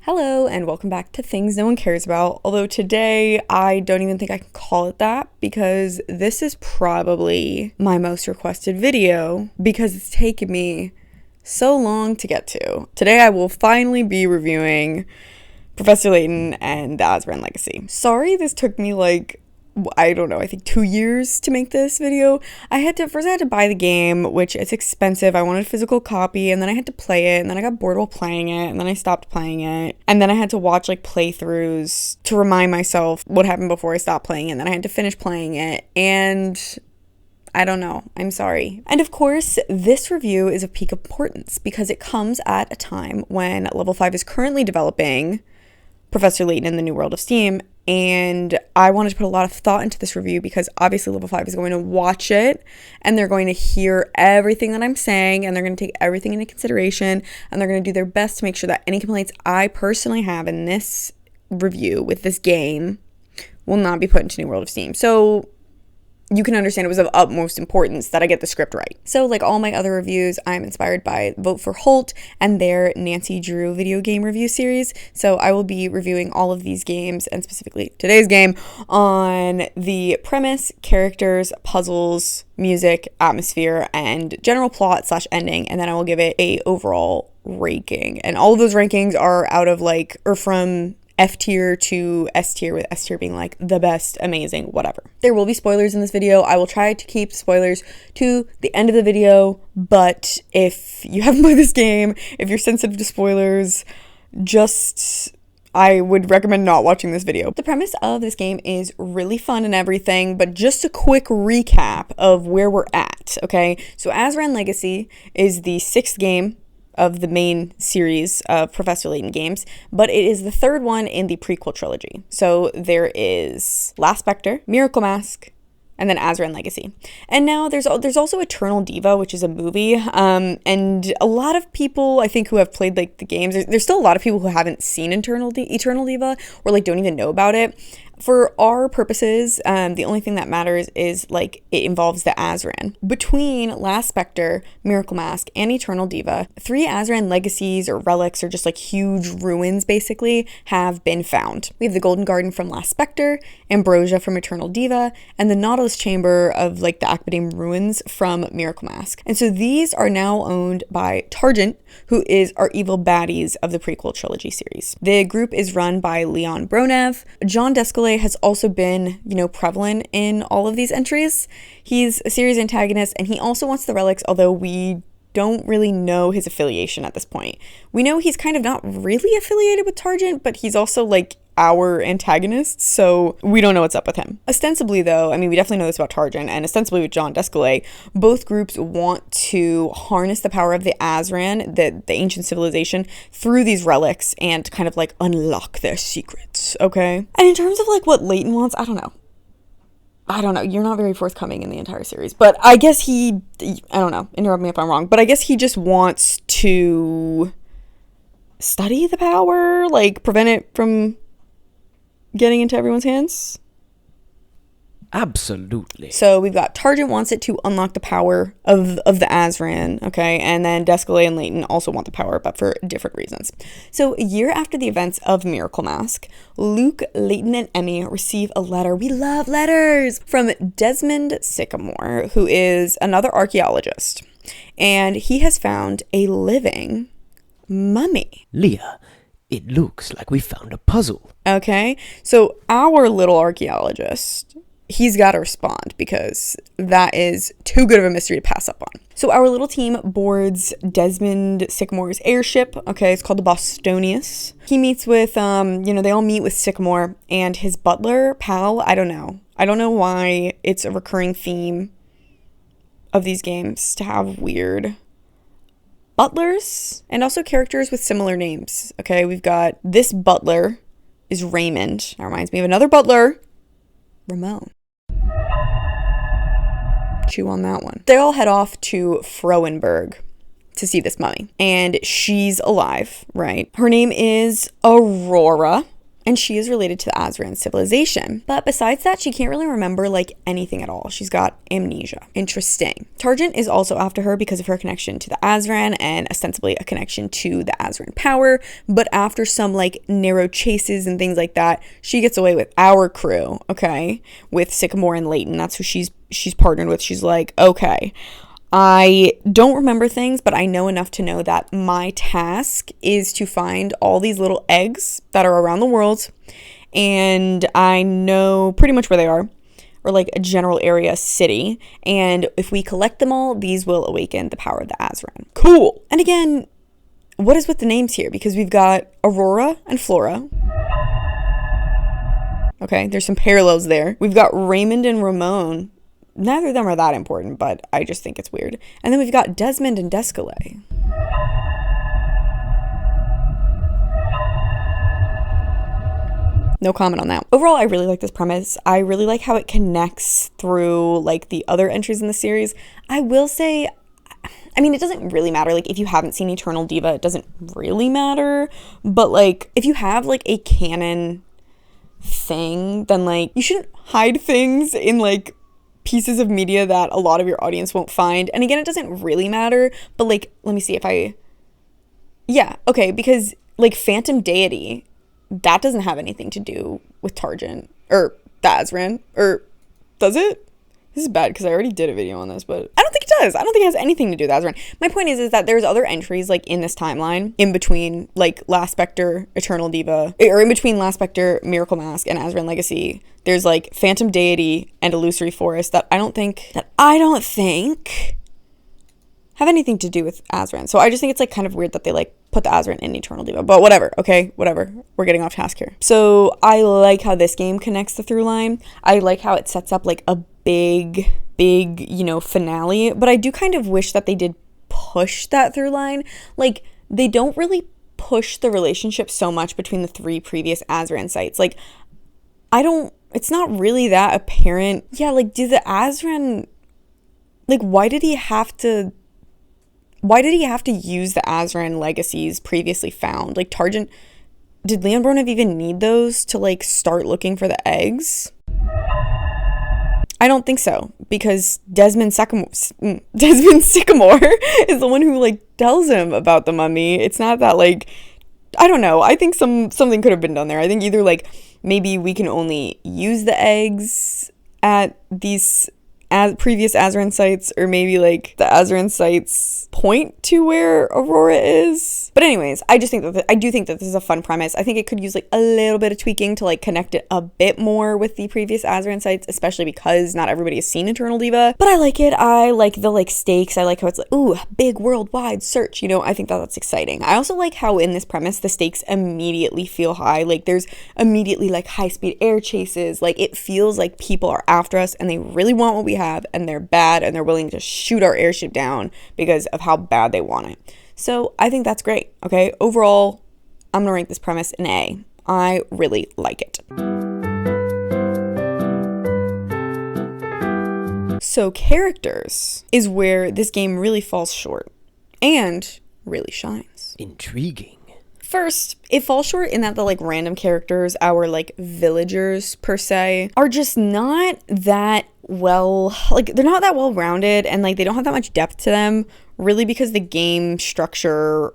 Hello and welcome back to Things No One Cares About, although today I don't even think I can call it that because this is probably my most requested video because it's taken me so long to get to. Today I will finally be reviewing Professor Layton and the Azran Legacy. Sorry this took me I don't know, I think 2 years to make this video. First I had to buy the game, which is expensive. I wanted a physical copy, and then I had to play it, and then I got bored while playing it, and then I stopped playing it. And then I had to watch playthroughs to remind myself what happened before I stopped playing it, and then I had to finish playing it, and I don't know. I'm sorry. And of course, this review is of peak importance because it comes at a time when Level 5 is currently developing Professor Layton in the New World of Steam, and I wanted to put a lot of thought into this review because obviously Level 5 is going to watch it and they're going to hear everything that I'm saying and they're going to take everything into consideration and they're going to do their best to make sure that any complaints I personally have in this review with this game will not be put into New World of Steam. So you can understand it was of utmost importance that I get the script right. So like all my other reviews, I'm inspired by Vote for Holt and their Nancy Drew video game review series. So I will be reviewing all of these games and specifically today's game on the premise, characters, puzzles, music, atmosphere, and general plot / ending. And then I will give it a overall ranking. And all of those rankings are from F tier to S tier, with S tier being the best, amazing, whatever. There will be spoilers in this video. I will try to keep spoilers to the end of the video, but if you haven't played this game, if you're sensitive to spoilers, I would recommend not watching this video. The premise of this game is really fun and everything, but just a quick recap of where we're at, okay? So Azran Legacy is the 6th game of the main series of Professor Layton games, but it is the 3rd one in the prequel trilogy. So there is Last Spectre, Miracle Mask, and then Azran Legacy. And now there's also Eternal Diva, which is a movie, and a lot of people, I think, who have played the games, there's still a lot of people who haven't seen Eternal Diva or don't even know about it. For our purposes, the only thing that matters is it involves the Azran. Between Last Spectre, Miracle Mask, and Eternal Diva, 3 Azran legacies or relics or just huge ruins basically have been found. We have the Golden Garden from Last Spectre, Ambrosia from Eternal Diva, and the Nautilus Chamber of the Akbadem ruins from Miracle Mask. And so these are now owned by Targent, who is our evil baddies of the prequel trilogy series. The group is run by Leon Bronev. John Descalais has also been, prevalent in all of these entries. He's a series antagonist, and he also wants the relics, although we don't really know his affiliation at this point. We know he's kind of not really affiliated with Targent, but he's also our antagonist, so we don't know what's up with him. Ostensibly, though, we definitely know this about Targent, and ostensibly with John Descalais, both groups want to harness the power of the Azran, the ancient civilization, through these relics and kind of unlock their secrets, okay? And in terms of what Layton wants, I don't know. You're not very forthcoming in the entire series, but I guess I don't know, interrupt me if I'm wrong, but I guess he just wants to study the power, prevent it from getting into everyone's hands? Absolutely. So we've got Targent wants it to unlock the power of the Azran, okay? And then Descalais and Layton also want the power, but for different reasons. So a year after the events of Miracle Mask, Luke, Layton, and Emmy receive a letter. We love letters! From Desmond Sycamore, who is another archaeologist. And he has found a living mummy. Leah, it looks like we found a puzzle. Okay, so our little archaeologist, he's got to respond because that is too good of a mystery to pass up on. So our little team boards Desmond Sycamore's airship. Okay, it's called the Bostonius. He meets with, they all meet with Sycamore and his butler, pal. I don't know why it's a recurring theme of these games to have weird butlers and also characters with similar names. Okay, we've got this butler is Raymond. That reminds me of another butler, Ramon. Chew on that one. They all head off to Frauenberg to see this mummy, and she's alive, right? Her name is Aurora, and she is related to the Azran civilization. But besides that, she can't really remember like anything at all. She's got amnesia. Interesting. Targent is also after her because of her connection to the Azran and ostensibly a connection to the Azran power. But after some like narrow chases and things like that, she gets away with our crew, okay? With Sycamore and Layton. That's who she's partnered with. She's like, okay, I don't remember things, but I know enough to know that my task is to find all these little eggs that are around the world, and I know pretty much where they are, or like a general area city, and if we collect them all, these will awaken the power of the Azran. Cool. And again, what is with the names here? Because we've got Aurora and Flora. Okay, there's some parallels there. We've got Raymond and Ramon. Neither of them are that important, but I just think it's weird. And then we've got Desmond and Descalay. No comment on that. Overall, I really like this premise. I really like how it connects through like the other entries in the series. I will say, I mean, it doesn't really matter. Like, if you haven't seen Eternal Diva, it doesn't really matter. But like, if you have like a canon thing, then like, you shouldn't hide things in like pieces of media that a lot of your audience won't find. And again, it doesn't really matter, but like, let me see if yeah, okay, because like Phantom Deity, that doesn't have anything to do with Targent or the Azran, or does it? This is bad because I already did a video on this, but I don't think it does. I don't think it has anything to do with Azran. My point is that there's other entries like in this timeline, in between like Last Spectre, Eternal Diva, or in between Last Spectre, Miracle Mask, and Azran Legacy. There's like Phantom Deity and Illusory Forest that I don't think have anything to do with Azran. So I just think it's like kind of weird that they like put the Azran in Eternal Diva, but whatever. Okay, whatever. We're getting off task here. So I like how this game connects the through line. I like how it sets up like a big, you know, finale, but I do kind of wish that they did push that through line. Like, they don't really push the relationship so much between the 3 previous Azran sites. Like, it's not really that apparent. Yeah, like, did the Azran, like, why did he have to use the Azran legacies previously found? Like, Targent, did Leon Bronov even need those to like start looking for the eggs? I don't think so, because Desmond Sycamore is the one who like tells him about the mummy. It's not that like, I don't know. I think something could have been done there. I think either like maybe we can only use the eggs at these previous Azran sites, or maybe like the Azran sites point to where Aurora is. But anyways, I just think that I do think that this is a fun premise. I think it could use like a little bit of tweaking to like connect it a bit more with the previous Azran sites, especially because not everybody has seen Eternal Diva. But I like it. I like the like stakes. I like how it's like, ooh, big worldwide search. You know, I think that that's exciting. I also like how in this premise the stakes immediately feel high. Like there's immediately like high-speed air chases. Like it feels like people are after us and they really want what we have, and they're bad, and they're willing to shoot our airship down because of how bad they want it. So I think that's great. Okay, overall, I'm gonna rank this premise an A. I really like it. So characters is where this game really falls short and really shines. Intriguing. First, it falls short in that the like random characters, our like villagers per se, are just not that well, like they're not that well rounded, and like they don't have that much depth to them, really, because the game structure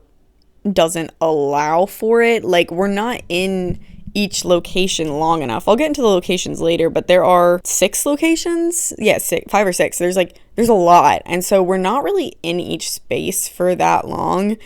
doesn't allow for it. Like we're not in each location long enough. I'll get into the locations later, but there are 6 locations. Yeah, 5 or 6. There's a lot, and so we're not really in each space for that long.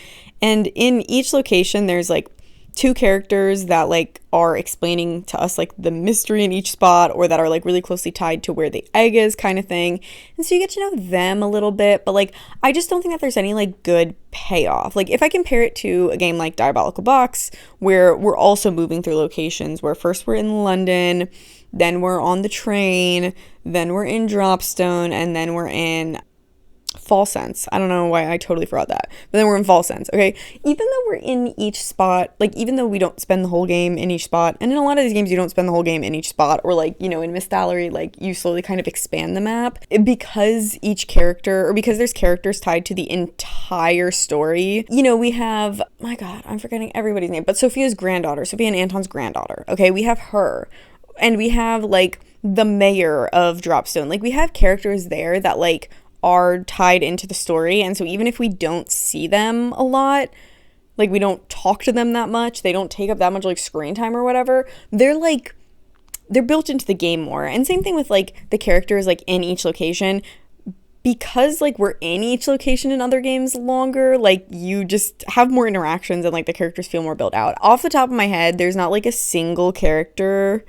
And in each location, there's like 2 characters that like are explaining to us like the mystery in each spot, or that are like really closely tied to where the egg is, kind of thing. And so you get to know them a little bit, but like I just don't think that there's any like good payoff. Like if I compare it to a game like Diabolical Box, where we're also moving through locations, where first we're in London, then we're on the train, then we're in Dropstone, and then we're in Fall Sense. I don't know why I totally forgot that. But then we're in Fall Sense, okay? Even though we're in each spot, like, even though we don't spend the whole game in each spot, and in a lot of these games, you don't spend the whole game in each spot, or, like, you know, in Miss Valerie, like, you slowly kind of expand the map. Because each character, or because there's characters tied to the entire story, you know, we have, my God, I'm forgetting everybody's name, but Sophia's granddaughter, Sophia and Anton's granddaughter, okay? We have her. And we have, like, the mayor of Dropstone. Like, we have characters there that, like, are tied into the story, and so even if we don't see them a lot, like we don't talk to them that much, they don't take up that much like screen time or whatever, they're built into the game more. And same thing with like the characters like in each location, because like we're in each location in other games longer, like you just have more interactions and like the characters feel more built out. Off the top of my head, there's not like a single character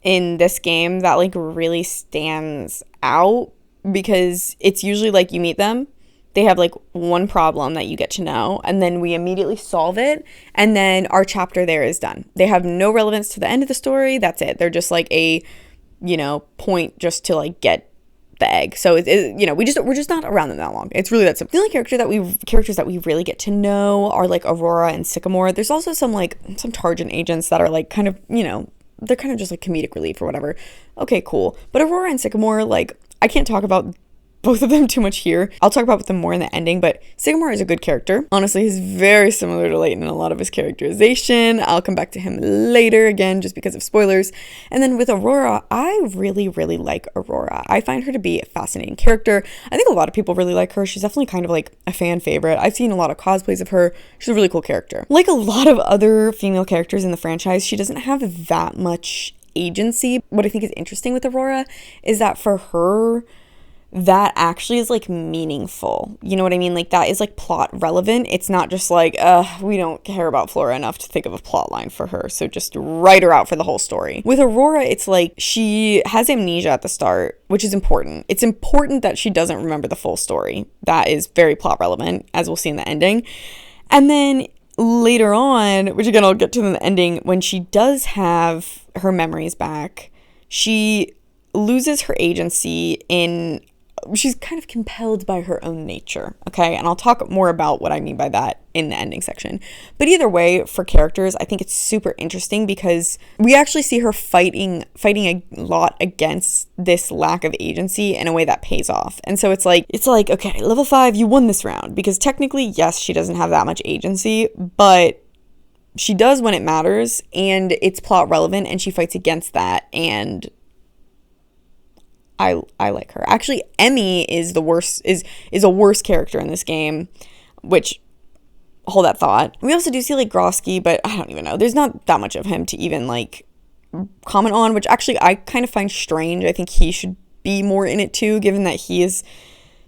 in this game that like really stands out, because it's usually like you meet them, they have like one problem that you get to know, and then we immediately solve it, and then our chapter there is done. They have no relevance to the end of the story. That's it. They're just like a, you know, point just to like get the egg. So you know, we're just not around them that long. It's really that simple. The only characters that we really get to know are like Aurora and Sycamore. There's also some Targent agents that are like kind of, you know, they're kind of just like comedic relief or whatever. Okay, cool. But Aurora and Sycamore, like, I can't talk about both of them too much here. I'll talk about them more in the ending, but Sycamore is a good character. Honestly, he's very similar to Layton in a lot of his characterization. I'll come back to him later, again, just because of spoilers. And then with Aurora, I really, really like Aurora. I find her to be a fascinating character. I think a lot of people really like her. She's definitely kind of like a fan favorite. I've seen a lot of cosplays of her. She's a really cool character. Like a lot of other female characters in the franchise, she doesn't have that much agency. What I think is interesting with Aurora is that for her, that actually is like meaningful. You know what I mean? Like that is like plot relevant. It's not just like, we don't care about Flora enough to think of a plot line for her, so just write her out for the whole story. With Aurora, it's like she has amnesia at the start, which is important. It's important that she doesn't remember the full story. That is very plot relevant, as we'll see in the ending. And then later on, which again I'll get to in the ending, when she does have her memories back, she loses her agency she's kind of compelled by her own nature, okay? And I'll talk more about what I mean by that in the ending section. But either way, for characters, I think it's super interesting because we actually see her fighting a lot against this lack of agency in a way that pays off. And so it's like, okay, level 5, you won this round, because technically, yes, she doesn't have that much agency, but she does when it matters, and it's plot relevant, and she fights against that, and I like her. Actually, Emmy is the worst, is a worse character in this game, which, hold that thought. We also do see like Grosky, but I don't even know. There's not that much of him to even like comment on, which actually I kind of find strange. I think he should be more in it too, given that he is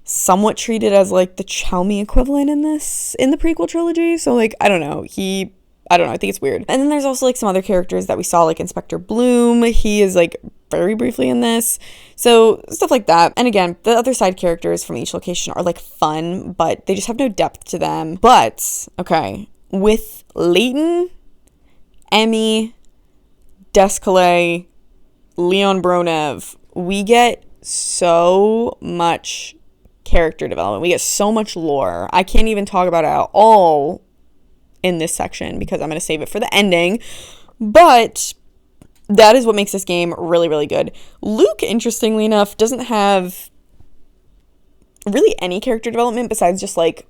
somewhat treated as like the Chalmy equivalent in the prequel trilogy. So like, I don't know. I think it's weird. And then there's also like some other characters that we saw, like Inspector Bloom. He is like very briefly in this. So stuff like that. And again, the other side characters from each location are like fun, but they just have no depth to them. But, okay, with Layton, Emmy, Descalais, Leon Bronev, we get so much character development. We get so much lore. I can't even talk about it at all in this section because I'm going to save it for the ending. But that is what makes this game really, really good. Luke, interestingly enough, doesn't have really any character development besides just like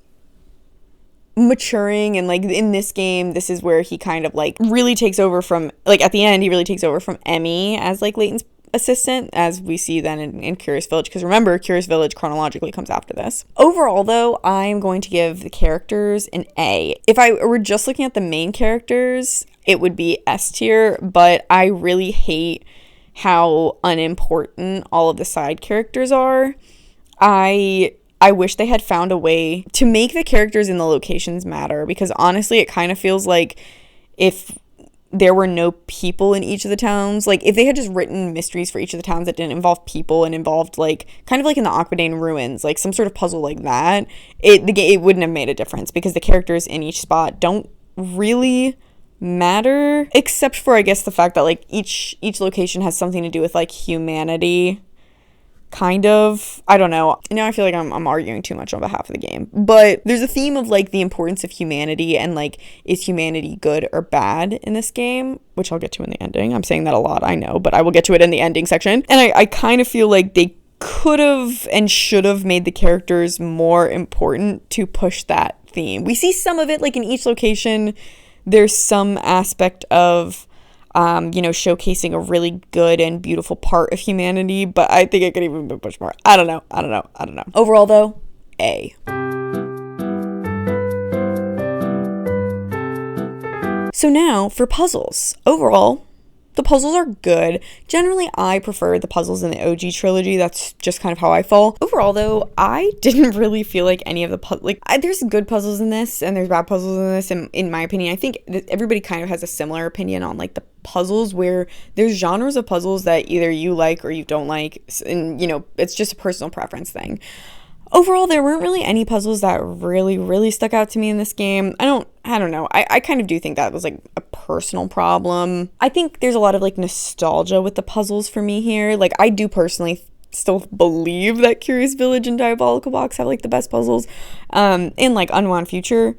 maturing, and like in this game, this is where he kind of like really takes over from, like at the end, he really takes over from Emmy as like Layton's assistant, as we see then in Curious Village, because remember, Curious Village chronologically comes after this. Overall though, I'm going to give the characters an A. If I were just looking at the main characters, it would be S tier, but I really hate how unimportant all of the side characters are. I wish they had found a way to make the characters in the locations matter, because honestly, it kind of feels like if there were no people in each of the towns, like if they had just written mysteries for each of the towns that didn't involve people and involved like kind of like in the Aquitaine ruins, like some sort of puzzle like that, it wouldn't have made a difference, because the characters in each spot don't really matter, except for I guess the fact that like each location has something to do with like humanity. kind of. I don't know. Now I feel like I'm arguing too much on behalf of the game. But there's a theme of like the importance of humanity and like, is humanity good or bad in this game? Which I'll get to in the ending. I'm saying that a lot, I know, but I will get to it in the ending section. And I kind of feel like they could have and should have made the characters more important to push that theme. We see some of it like in each location. There's some aspect of showcasing a really good and beautiful part of humanity, but I think it could even be much more. I don't know. Overall, though, A. So now for puzzles. Overall, the puzzles are good. Generally, I prefer the puzzles in the OG trilogy. That's just kind of how I fall. Overall, though, I didn't really feel like any of the there's good puzzles in this and there's bad puzzles in this. And in my opinion, I think everybody kind of has a similar opinion on like the puzzles, where there's genres of puzzles that either you like or you don't like. And, it's just a personal preference thing. Overall, there weren't really any puzzles that really stuck out to me in this game. I don't know. I kind of do think that was like a personal problem. I think there's a lot of like nostalgia with the puzzles for me here. Like, I do personally still believe that Curious Village and Diabolical Box have like the best puzzles. In like Unwound Future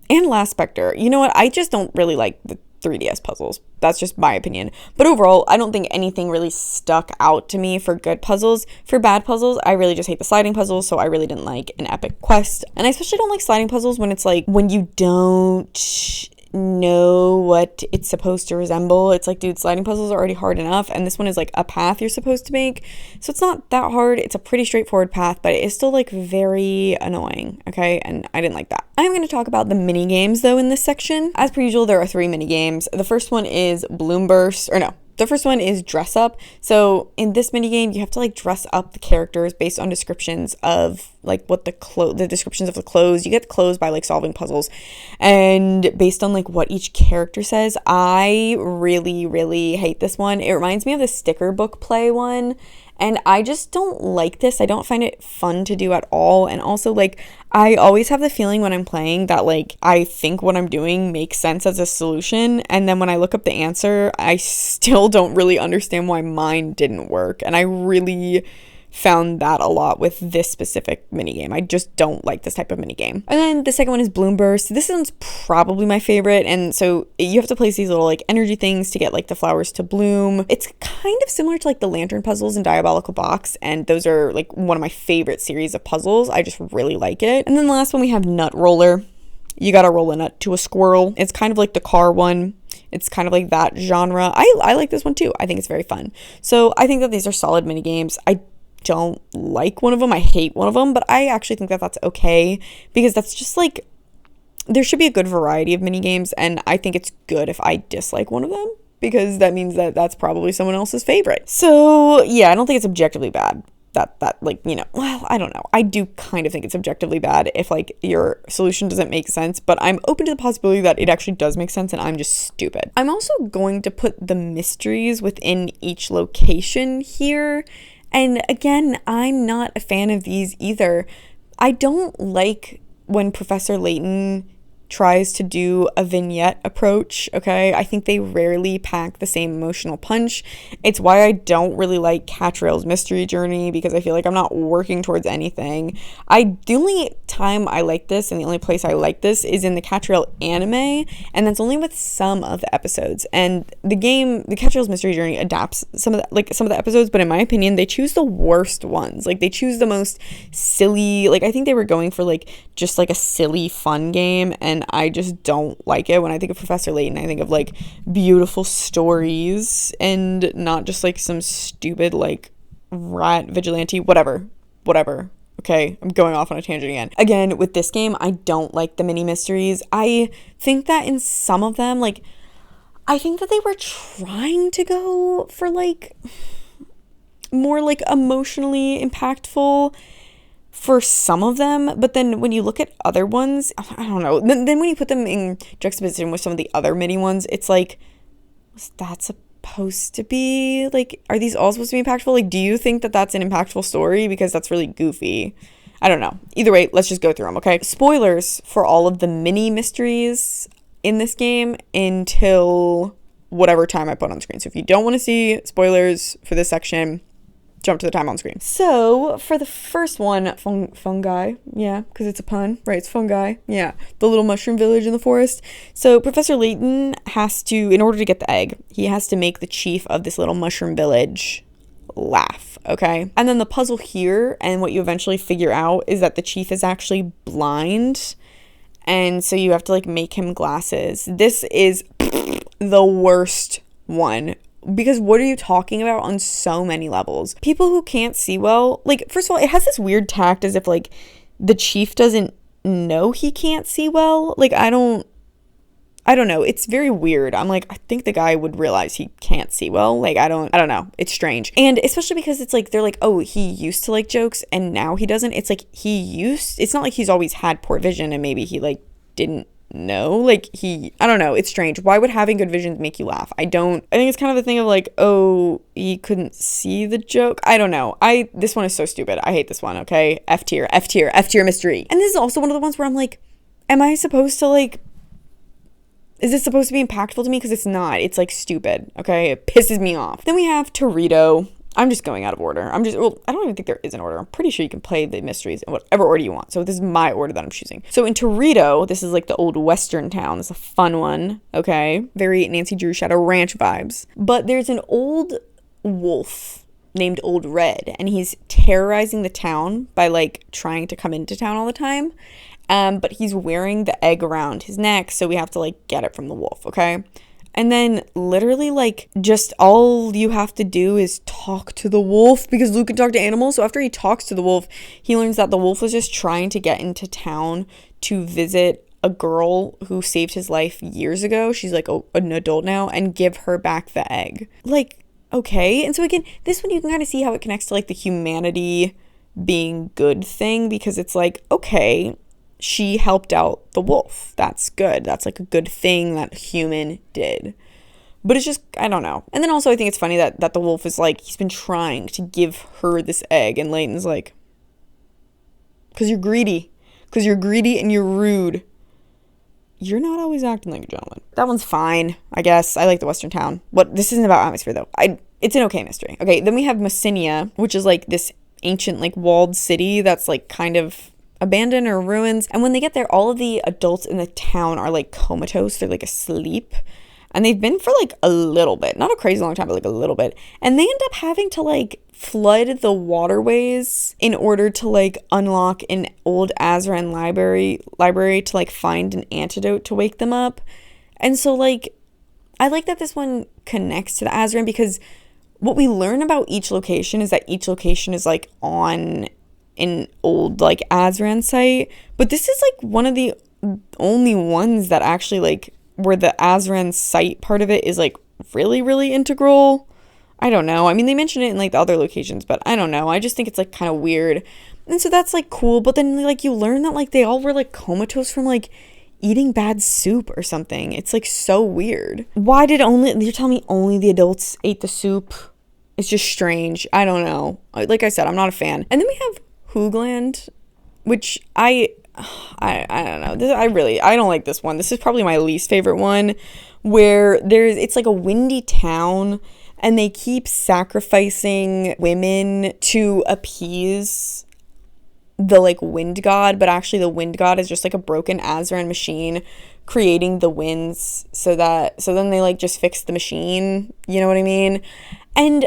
and Last Spectre. You know what? I just don't really like the 3DS puzzles. That's just my opinion. But overall, I don't think anything really stuck out to me for good puzzles. For bad puzzles, I really just hate the sliding puzzles, so I really didn't like an epic quest. And I especially don't like sliding puzzles when it's like, when you don't know what it's supposed to resemble. It's like, dude, sliding puzzles are already hard enough, and this one is like a path you're supposed to make, so it's not that hard. It's a pretty straightforward path, but it is still like very annoying, okay? And I didn't like that. I'm going to talk about the mini games though in this section. As per usual, there are 3 mini games. The first one is Bloom Burst, or no, the first one is dress up. So in this mini game, you have to like dress up the characters based on descriptions of like what the descriptions of the clothes. You get the clothes by like solving puzzles, and based on like what each character says. I really hate this one. It reminds me of the sticker book play one, and I just don't like this. I don't find it fun to do at all. And also, like, I always have the feeling when I'm playing that, like, I think what I'm doing makes sense as a solution. And then when I look up the answer, I still don't really understand why mine didn't work. And I really found that a lot with this specific minigame. I just don't like this type of minigame. And then the second one is Bloom Burst. This one's probably my favorite. And so you have to place these little like energy things to get like the flowers to bloom. It's kind of similar to like the lantern puzzles in Diabolical Box. And those are like one of my favorite series of puzzles. I just really like it. And then the last one we have Nut Roller. You gotta roll a nut to a squirrel. It's kind of like the car one. It's kind of like that genre. I like this one too. I think it's very fun. So I think that these are solid mini games. I don't like one of them. I hate one of them, but I actually think that that's okay, because that's just like, there should be a good variety of mini games, and I think it's good if I dislike one of them, because that means that that's probably someone else's favorite. So yeah, I don't think it's objectively bad. That like, you know, well, I don't know. I do kind of think it's objectively bad if like your solution doesn't make sense, but I'm open to the possibility that it actually does make sense and I'm just stupid. I'm also going to put the mysteries within each location here. And again, I'm not a fan of these either. I don't like when Professor Layton tries to do a vignette approach, okay? I think they rarely pack the same emotional punch. It's why I don't really like Catrail's Mystery Journey, because I feel like I'm not working towards anything. The only time I like this and the only place I like this is in the Catrail anime, and that's only with some of the episodes. And the game, the Catrail's Mystery Journey, adapts some of the episodes, but in my opinion, they choose the worst ones. Like, they choose the most silly, like, I think they were going for like just like a silly fun game, and I just don't like it. When I think of Professor Layton, I think of like beautiful stories and not just like some stupid like rat vigilante, whatever. Okay, I'm going off on a tangent again. Again, with this game, I don't like the mini mysteries. I think that in some of them, like, I think that they were trying to go for like more like emotionally impactful for some of them, but then when you look at other ones, I don't know, then when you put them in juxtaposition with some of the other mini ones, it's like, was that supposed to be, like, are these all supposed to be impactful? Like, do you think that that's an impactful story? Because that's really goofy. I don't know. Either way, let's just go through them, okay? Spoilers for all of the mini mysteries in this game until whatever time I put on screen. So if you don't want to see spoilers for this section, jump to the time on screen. So for the first one, fungi, yeah, because it's a pun, right? It's fungi, yeah. The little mushroom village in the forest. So Professor Layton has to, in order to get the egg, he has to make the chief of this little mushroom village laugh, okay? And then the puzzle here, and what you eventually figure out, is that the chief is actually blind, and so you have to like make him glasses. This is the worst one. Because what are you talking about on so many levels? People who can't see well, like, first of all, it has this weird tact as if, like, the chief doesn't know he can't see well. Like, I don't know. It's very weird. I'm like, I think the guy would realize he can't see well. Like, I don't know. It's strange. And especially because it's like, they're like, oh, he used to like jokes and now he doesn't. It's like, it's not like he's always had poor vision and maybe he, like, didn't know, like I don't know, it's strange. Why would having good vision make you laugh? I think it's kind of a thing of like, oh, he couldn't see the joke. I don't know. This one is so stupid. I hate this one. Okay, F tier mystery. And this is also one of the ones where I'm like, am I supposed to like, is this supposed to be impactful to me? Because it's not. It's like stupid. Okay, it pisses me off. Then we have Torito. I'm just going out of order. I don't even think there is an order. I'm pretty sure you can play the mysteries in whatever order you want. So this is my order that I'm choosing. So in Torito, this is like the old Western town. It's a fun one, okay? Very Nancy Drew Shadow Ranch vibes. But there's an old wolf named Old Red, and he's terrorizing the town by like trying to come into town all the time. But he's wearing the egg around his neck, so we have to like get it from the wolf, okay? And then literally like just all you have to do is talk to the wolf, because Luke can talk to animals. So after he talks to the wolf, he learns that the wolf was just trying to get into town to visit a girl who saved his life years ago. She's like an adult now, and give her back the egg. Like, okay. And so again, this one you can kind of see how it connects to like the humanity being good thing, because it's like, okay, she helped out the wolf. That's good. That's like a good thing that human did. But it's just, I don't know. And then also I think it's funny that the wolf is like, he's been trying to give her this egg, and Layton's like, because you're greedy. Because you're greedy and you're rude. You're not always acting like a gentleman. That one's fine, I guess. I like the Western town. This isn't about atmosphere though. It's an okay mystery. Okay, then we have Messina, which is like this ancient like walled city that's like kind of abandoned or ruins. And when they get there, all of the adults in the town are like comatose. They're like asleep. And they've been for like a little bit, not a crazy long time, but like a little bit. And they end up having to like flood the waterways in order to like unlock an old Azran library to like find an antidote to wake them up. And so like, I like that this one connects to the Azran, because what we learn about each location is that each location is like on an old like Azran site. But this is like one of the only ones that actually like where the Azran site part of it is like really, really integral. I don't know. I mean, they mention it in like the other locations, but I don't know. I just think it's like kind of weird. And so that's like cool. But then like you learn that like they all were like comatose from like eating bad soup or something. It's like so weird. Why did you're telling me only the adults ate the soup? It's just strange. I don't know. Like I said, I'm not a fan. And then we have Hoogland, which I don't know. I don't like this one. This is probably my least favorite one, where it's like a windy town and they keep sacrificing women to appease the like wind god, but actually the wind god is just like a broken Azran machine creating the winds so then they like just fix the machine, you know what I mean? And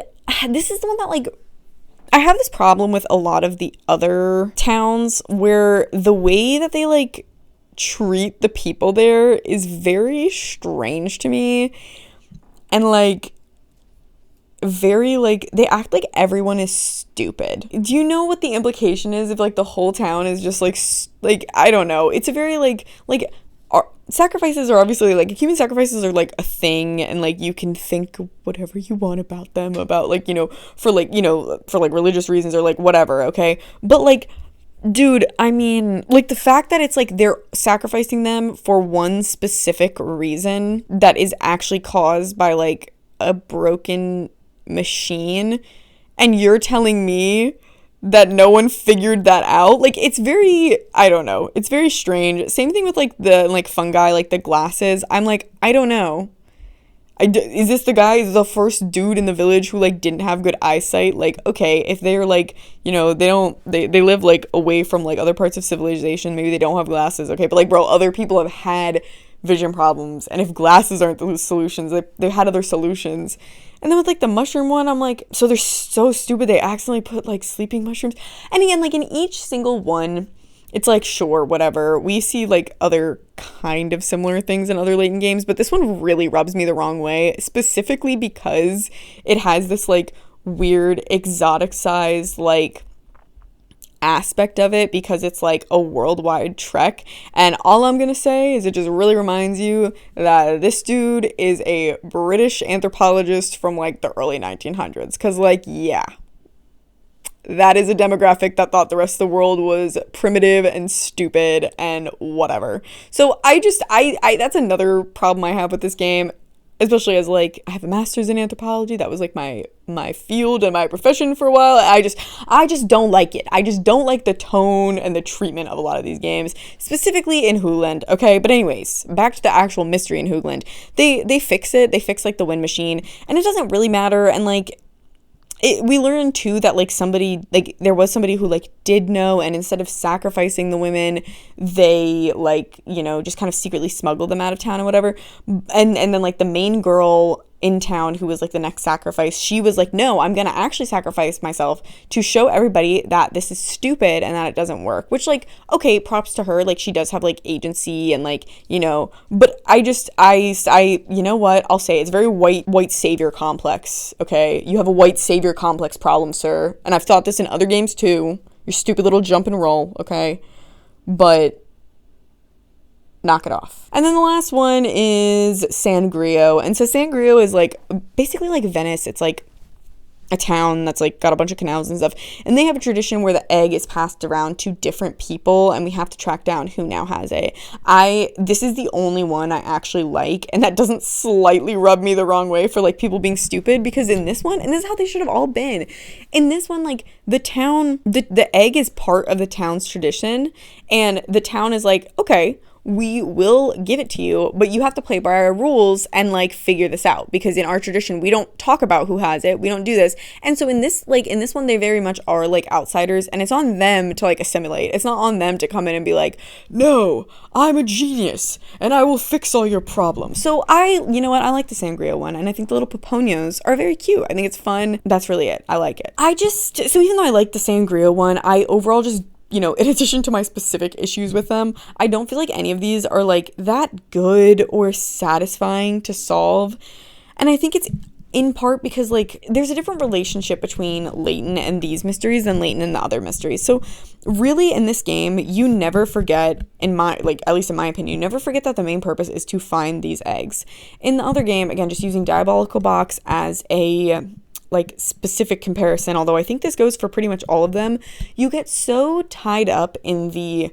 this is the one that like I have this problem with a lot of the other towns, where the way that they like treat the people there is very strange to me, and like very like they act like everyone is stupid. Do you know what the implication is if like the whole town is just like I don't know. It's a very like sacrifices are obviously like human sacrifices are like a thing, and like you can think whatever you want about them, about like for religious reasons or like whatever, okay? But like, dude, I mean, like the fact that it's like they're sacrificing them for one specific reason that is actually caused by like a broken machine, and you're telling me that no one figured that out. Like, it's very, I don't know, it's very strange. Same thing with like the like fungi, like the glasses. I'm like, I don't know. Is this the guy, the first dude in the village who like didn't have good eyesight? Like, okay, if they're like, they live like away from like other parts of civilization, maybe they don't have glasses, okay, but like, bro, other people have had vision problems, and if glasses aren't the solutions, they've had other solutions. And then with like the mushroom one, I'm like, so they're so stupid, they accidentally put like sleeping mushrooms. And again, like in each single one, it's like, sure, whatever. We see like other kind of similar things in other Layton games, but this one really rubs me the wrong way, specifically because it has this like weird exoticized like aspect of it, because it's like a worldwide trek. And all I'm gonna say is it just really reminds you that this dude is a British anthropologist from like the early 1900s, because like, yeah, that is a demographic that thought the rest of the world was primitive and stupid and whatever. So I that's another problem I have with this game, especially as like I have a master's in anthropology. That was like my field and my profession for a while. I just don't like it. I just don't like the tone and the treatment of a lot of these games, specifically in Hoogland. Okay, but anyways, back to the actual mystery in Hoogland. They fix it. They fix like the wind machine, and it doesn't really matter. And like, we learned too that like somebody, like there was somebody who like did know, and instead of sacrificing the women, they like, just kind of secretly smuggled them out of town or whatever. And then like the main girl in town, who was like the next sacrifice, she was like, no, I'm gonna actually sacrifice myself to show everybody that this is stupid and that it doesn't work. Which, like, okay, props to her, like she does have like agency and like, but I you know what, I'll say it's very white savior complex. Okay, you have a white savior complex problem, sir, and I've thought this in other games too. Your stupid little jump and roll. Okay, but knock it off. And then the last one is Sangrio. And so Sangrio is like basically like Venice. It's like a town that's like got a bunch of canals and stuff. And they have a tradition where the egg is passed around to different people, and we have to track down who now has it. This is the only one I actually like, and that doesn't slightly rub me the wrong way for like people being stupid, because in this one, and this is how they should have all been. In this one, like the town, the egg is part of the town's tradition, and the town is like, okay, we will give it to you, but you have to play by our rules and like figure this out, because in our tradition we don't talk about who has it, we don't do this. And so in this one, they very much are like outsiders, and it's on them to like assimilate. It's not on them to come in and be like, no, I'm a genius and I will fix all your problems. So you know what, I like the Sangria one, and I think the little Poponios are very cute. I think it's fun. That's really it. I like it. So even though I like the Sangria one, I overall just, in addition to my specific issues with them, I don't feel like any of these are like that good or satisfying to solve. And I think it's in part because like there's a different relationship between Layton and these mysteries than Layton and the other mysteries. So really in this game, you never forget, at least in my opinion, you never forget that the main purpose is to find these eggs. In the other game, again, just using Diabolical Box as a like specific comparison, although I think this goes for pretty much all of them, you get so tied up in the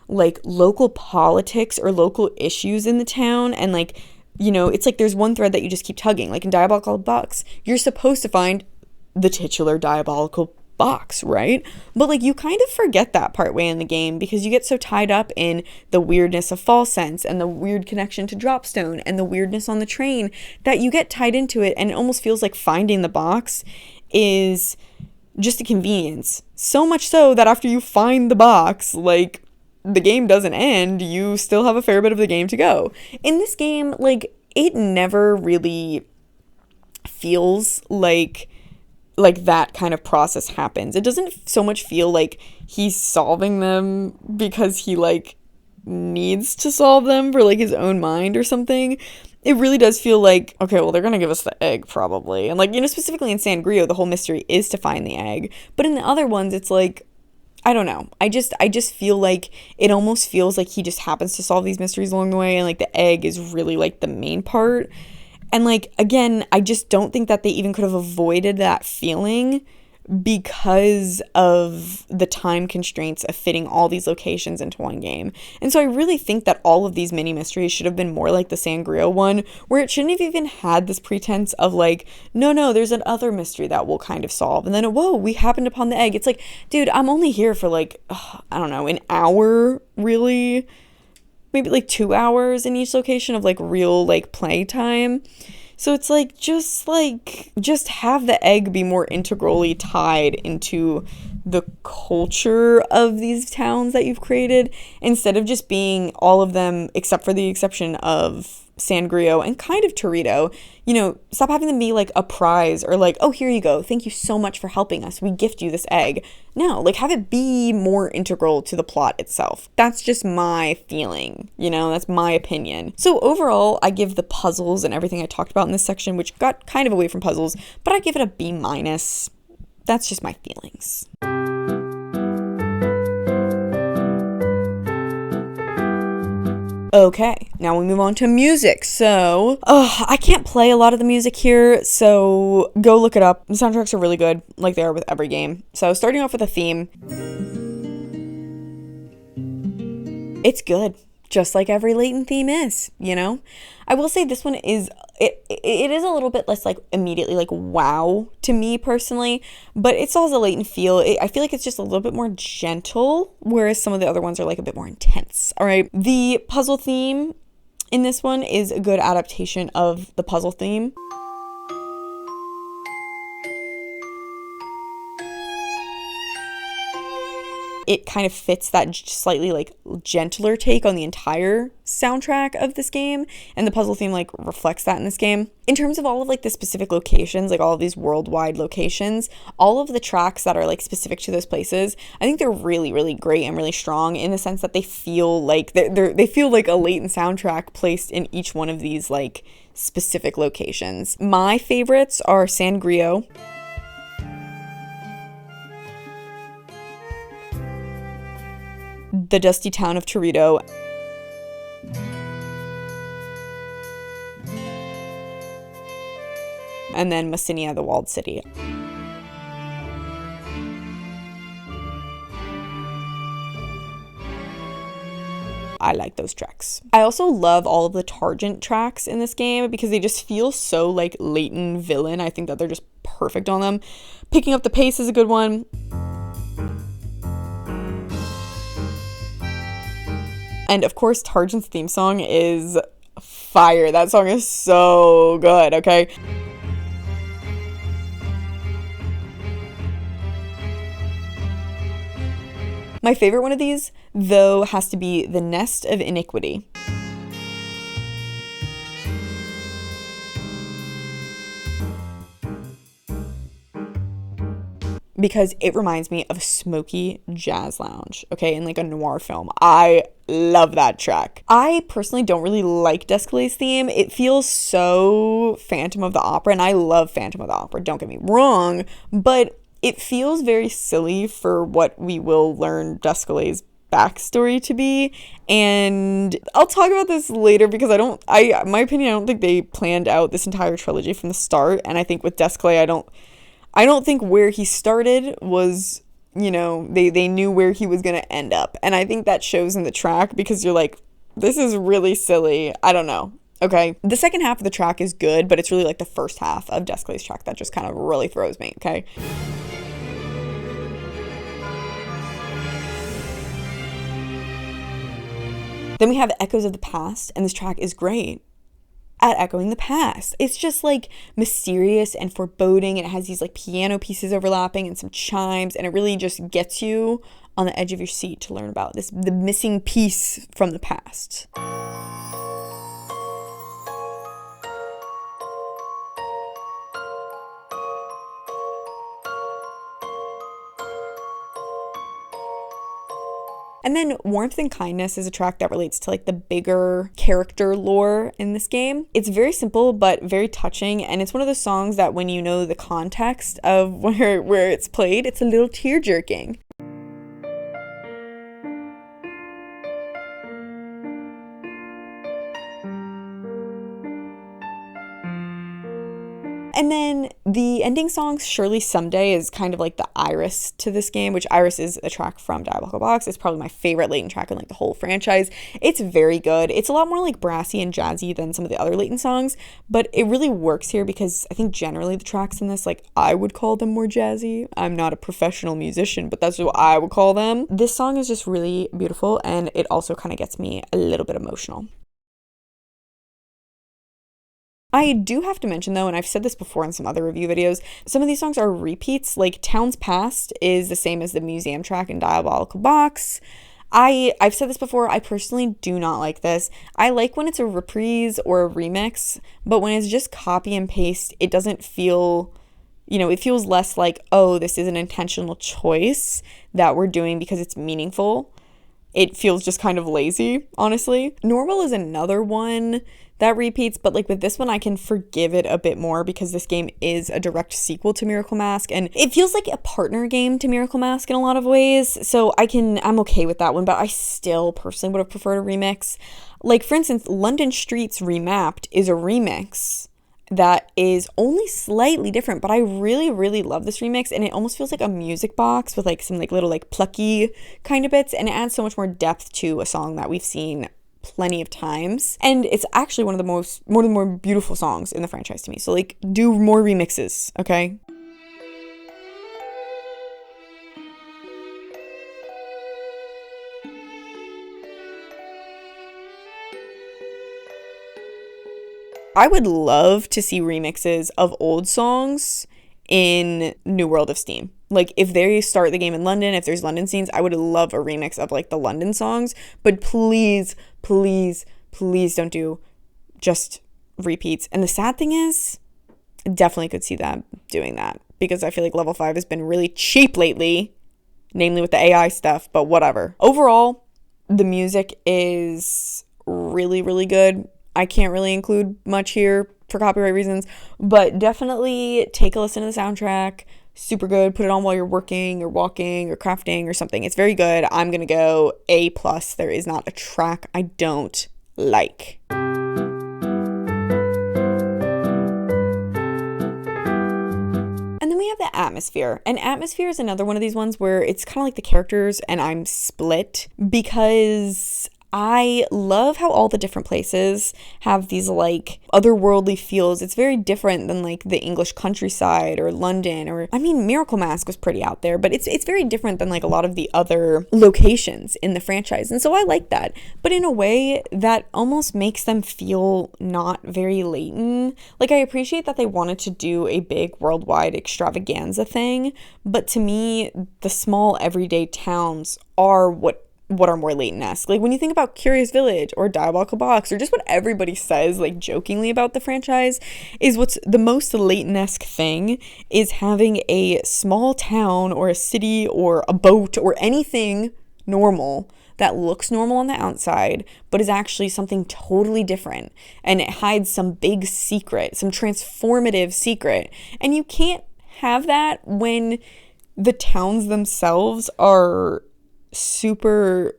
like local politics or local issues in the town, and like, it's like there's one thread that you just keep tugging. Like in Diabolical Box, you're supposed to find the titular diabolical box, right? But like you kind of forget that part way in the game, because you get so tied up in the weirdness of Fall Sense and the weird connection to Dropstone and the weirdness on the train, that you get tied into it, and it almost feels like finding the box is just a convenience. So much so that after you find the box, like the game doesn't end, you still have a fair bit of the game to go. In this game, like it never really feels like that kind of process happens. It doesn't so much feel like he's solving them because he like needs to solve them for like his own mind or something. It really does feel like, okay, well, they're gonna give us the egg probably, and like, specifically in Sangrio, the whole mystery is to find the egg. But in the other ones, it's like, I don't know, I just feel like it almost feels like he just happens to solve these mysteries along the way, and like the egg is really like the main part. And like, again, I just don't think that they even could have avoided that feeling because of the time constraints of fitting all these locations into one game. And so I really think that all of these mini mysteries should have been more like the Sangria one, where it shouldn't have even had this pretense of like, no, there's another mystery that we'll kind of solve, and then whoa, we happened upon the egg. It's like, dude, I'm only here for like, I don't know, an hour, really, maybe like 2 hours in each location of like real like play time. So it's like just have the egg be more integrally tied into the culture of these towns that you've created, instead of just being all of them except for the exception of Sangrio and kind of Torito. Stop having them be like a prize or like, oh, here you go, thank you so much for helping us, we gift you this egg. No, like, have it be more integral to the plot itself. That's just my feeling, that's my opinion. So overall, I give the puzzles and everything I talked about in this section, which got kind of away from puzzles, but I give it a B minus. That's just my feelings. Okay, now we move on to music. So, I can't play a lot of the music here, so go look it up. The soundtracks are really good, like they are with every game. So, starting off with the theme, it's good, just like every Layton theme is, I will say this one is, it is a little bit less like immediately like wow to me personally, but it still has a Layton feel. I feel like it's just a little bit more gentle, whereas some of the other ones are like a bit more intense. All right, the puzzle theme in this one is a good adaptation of the puzzle theme. It kind of fits that slightly like gentler take on the entire soundtrack of this game, and the puzzle theme like reflects that in this game. In terms of all of like the specific locations, like all of these worldwide locations, all of the tracks that are like specific to those places, I think they're really, really great and really strong in the sense that they feel like they feel like a Layton soundtrack placed in each one of these like specific locations. My favorites are Sangrio, the dusty town of Torito, and then Messinia, the walled city. I like those tracks. I also love all of the Targent tracks in this game because they just feel so like Layton villain. I think that they're just perfect on them. Picking Up the Pace is a good one. And of course, Targent's theme song is fire. That song is so good, okay? My favorite one of these, though, has to be The Nest of Iniquity. Because it reminds me of a smoky jazz lounge, okay, in like a noir film. I love that track. I personally don't really like Descale's theme. It feels so Phantom of the Opera, and I love Phantom of the Opera, don't get me wrong, but it feels very silly for what we will learn Descale's backstory to be. And I'll talk about this later because my opinion, I don't think they planned out this entire trilogy from the start, and I think with Descale, I don't think where he started was, they knew where he was going to end up. And I think that shows in the track because you're like, this is really silly. I don't know. Okay. The second half of the track is good, but it's really like the first half of Descale's track that just kind of really throws me. Okay. Then we have Echoes of the Past, and this track is great at echoing the past. It's just like mysterious and foreboding, and it has these like piano pieces overlapping and some chimes, and it really just gets you on the edge of your seat to learn about the missing piece from the past. And then Warmth and Kindness is a track that relates to like the bigger character lore in this game. It's very simple but very touching, and it's one of those songs that when you know the context of where it's played, it's a little tear-jerking. And then the ending song, Surely Someday, is kind of like the Iris to this game, which Iris is a track from Diabolical Box. It's probably my favorite Layton track in like the whole franchise. It's very good. It's a lot more like brassy and jazzy than some of the other Layton songs, but it really works here because I think generally the tracks in this, like, I would call them more jazzy. I'm not a professional musician, but that's what I would call them. This song is just really beautiful, and it also kind of gets me a little bit emotional. I do have to mention though, and I've said this before in some other review videos, some of these songs are repeats. Like Towns Past is the same as the museum track in Diabolical Box. I've said this before, I personally do not like this. I like when it's a reprise or a remix, but when it's just copy and paste, it doesn't feel, it feels less like, oh, this is an intentional choice that we're doing because it's meaningful. It feels just kind of lazy, honestly. Normal is another one that repeats, but like with this one, I can forgive it a bit more because this game is a direct sequel to Miracle Mask, and it feels like a partner game to Miracle Mask in a lot of ways. So I'm okay with that one, but I still personally would have preferred a remix. Like for instance, London Streets Remapped is a remix that is only slightly different, but I really, really love this remix, and it almost feels like a music box with like some like little like plucky kind of bits, and it adds so much more depth to a song that we've seen plenty of times, and it's actually one of the more beautiful songs in the franchise to me. So like, do more remixes, okay? I would love to see remixes of old songs in New World of Steam. Like if they start the game in London, if there's London scenes, I would love a remix of like the London songs, but please, please, please don't do just repeats. And the sad thing is, definitely could see that doing that because I feel like level 5 has been really cheap lately, namely with the AI stuff, but whatever. Overall, the music is really, really good. I can't really include much here for copyright reasons, but definitely take a listen to the soundtrack. Super good. Put it on while you're working or walking or crafting or something. It's very good. I'm gonna go A+. There is not a track I don't like. And then we have the atmosphere. And atmosphere is another one of these ones where it's kind of like the characters and I'm split because I love how all the different places have these like otherworldly feels. It's very different than like the English countryside or London, or I mean Miracle Mask was pretty out there, but it's very different than like a lot of the other locations in the franchise. And so I like that, but in a way that almost makes them feel not very Layton. Like I appreciate that they wanted to do a big worldwide extravaganza thing, but to me the small everyday towns are what are more Layton-esque. Like when you think about Curious Village or Diabolical Box or just what everybody says like jokingly about the franchise is what's the most Layton-esque thing is having a small town or a city or a boat or anything normal that looks normal on the outside but is actually something totally different, and it hides some big secret, some transformative secret. And you can't have that when the towns themselves are super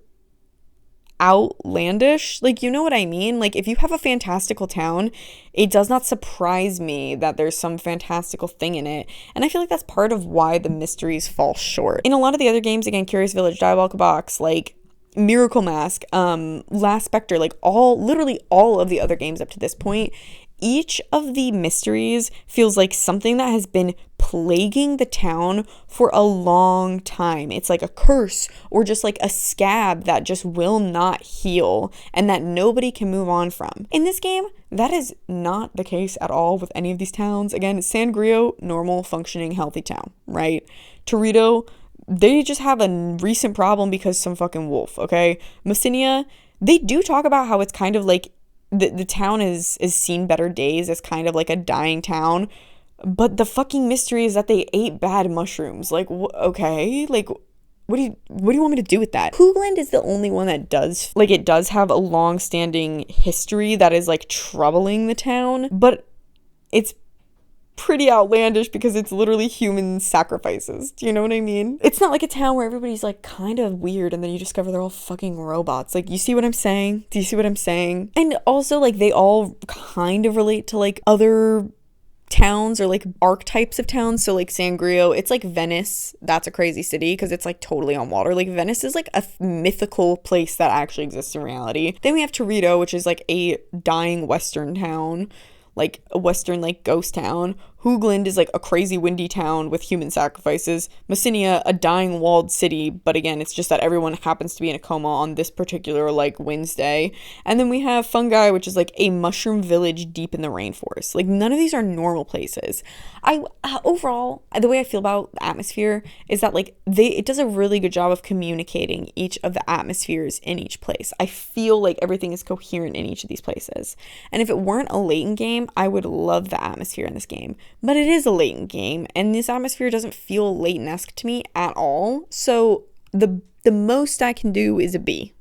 outlandish. Like, you know what I mean? Like, if you have a fantastical town, it does not surprise me that there's some fantastical thing in it. And I feel like that's part of why the mysteries fall short. In a lot of the other games, again, Curious Village, Diabolical Box, like Miracle Mask, Last Spectre, like literally all of the other games up to this point, each of the mysteries feels like something that has been plaguing the town for a long time. It's like a curse or just like a scab that just will not heal and that nobody can move on from. In this game, that is not the case at all with any of these towns. Again, Sangrio, normal, functioning, healthy town, right? Torito, they just have a recent problem because some fucking wolf, okay? Messinia, they do talk about how it's kind of like the town is seen better days as kind of like a dying town, but the fucking mystery is that they ate bad mushrooms. Like, okay, like what do you want me to do with that? Hoogland is the only one that does, like, it does have a long-standing history that is like troubling the town, but it's pretty outlandish because it's literally human sacrifices. Do you know what I mean? It's not like a town where everybody's like kind of weird and then you discover they're all fucking robots. Like, you see what I'm saying? Do you see what I'm saying? And also, like, they all kind of relate to like other towns or like archetypes of towns. So like Sangrio, it's like Venice. That's a crazy city because it's like totally on water. Like Venice is like a mythical place that actually exists in reality. Then we have Torito, which is like a dying western town, like a western like ghost town. Hoogland is like a crazy windy town with human sacrifices. Messinia, a dying walled city, but again, it's just that everyone happens to be in a coma on this particular like Wednesday. And then we have Fungi, which is like a mushroom village deep in the rainforest. Like none of these are normal places. Overall, the way I feel about the atmosphere is that like it does a really good job of communicating each of the atmospheres in each place. I feel like everything is coherent in each of these places. And if it weren't a Layton game, I would love the atmosphere in this game. But it is a Layton game, and this atmosphere doesn't feel Layton-esque to me at all. So the most I can do is a B.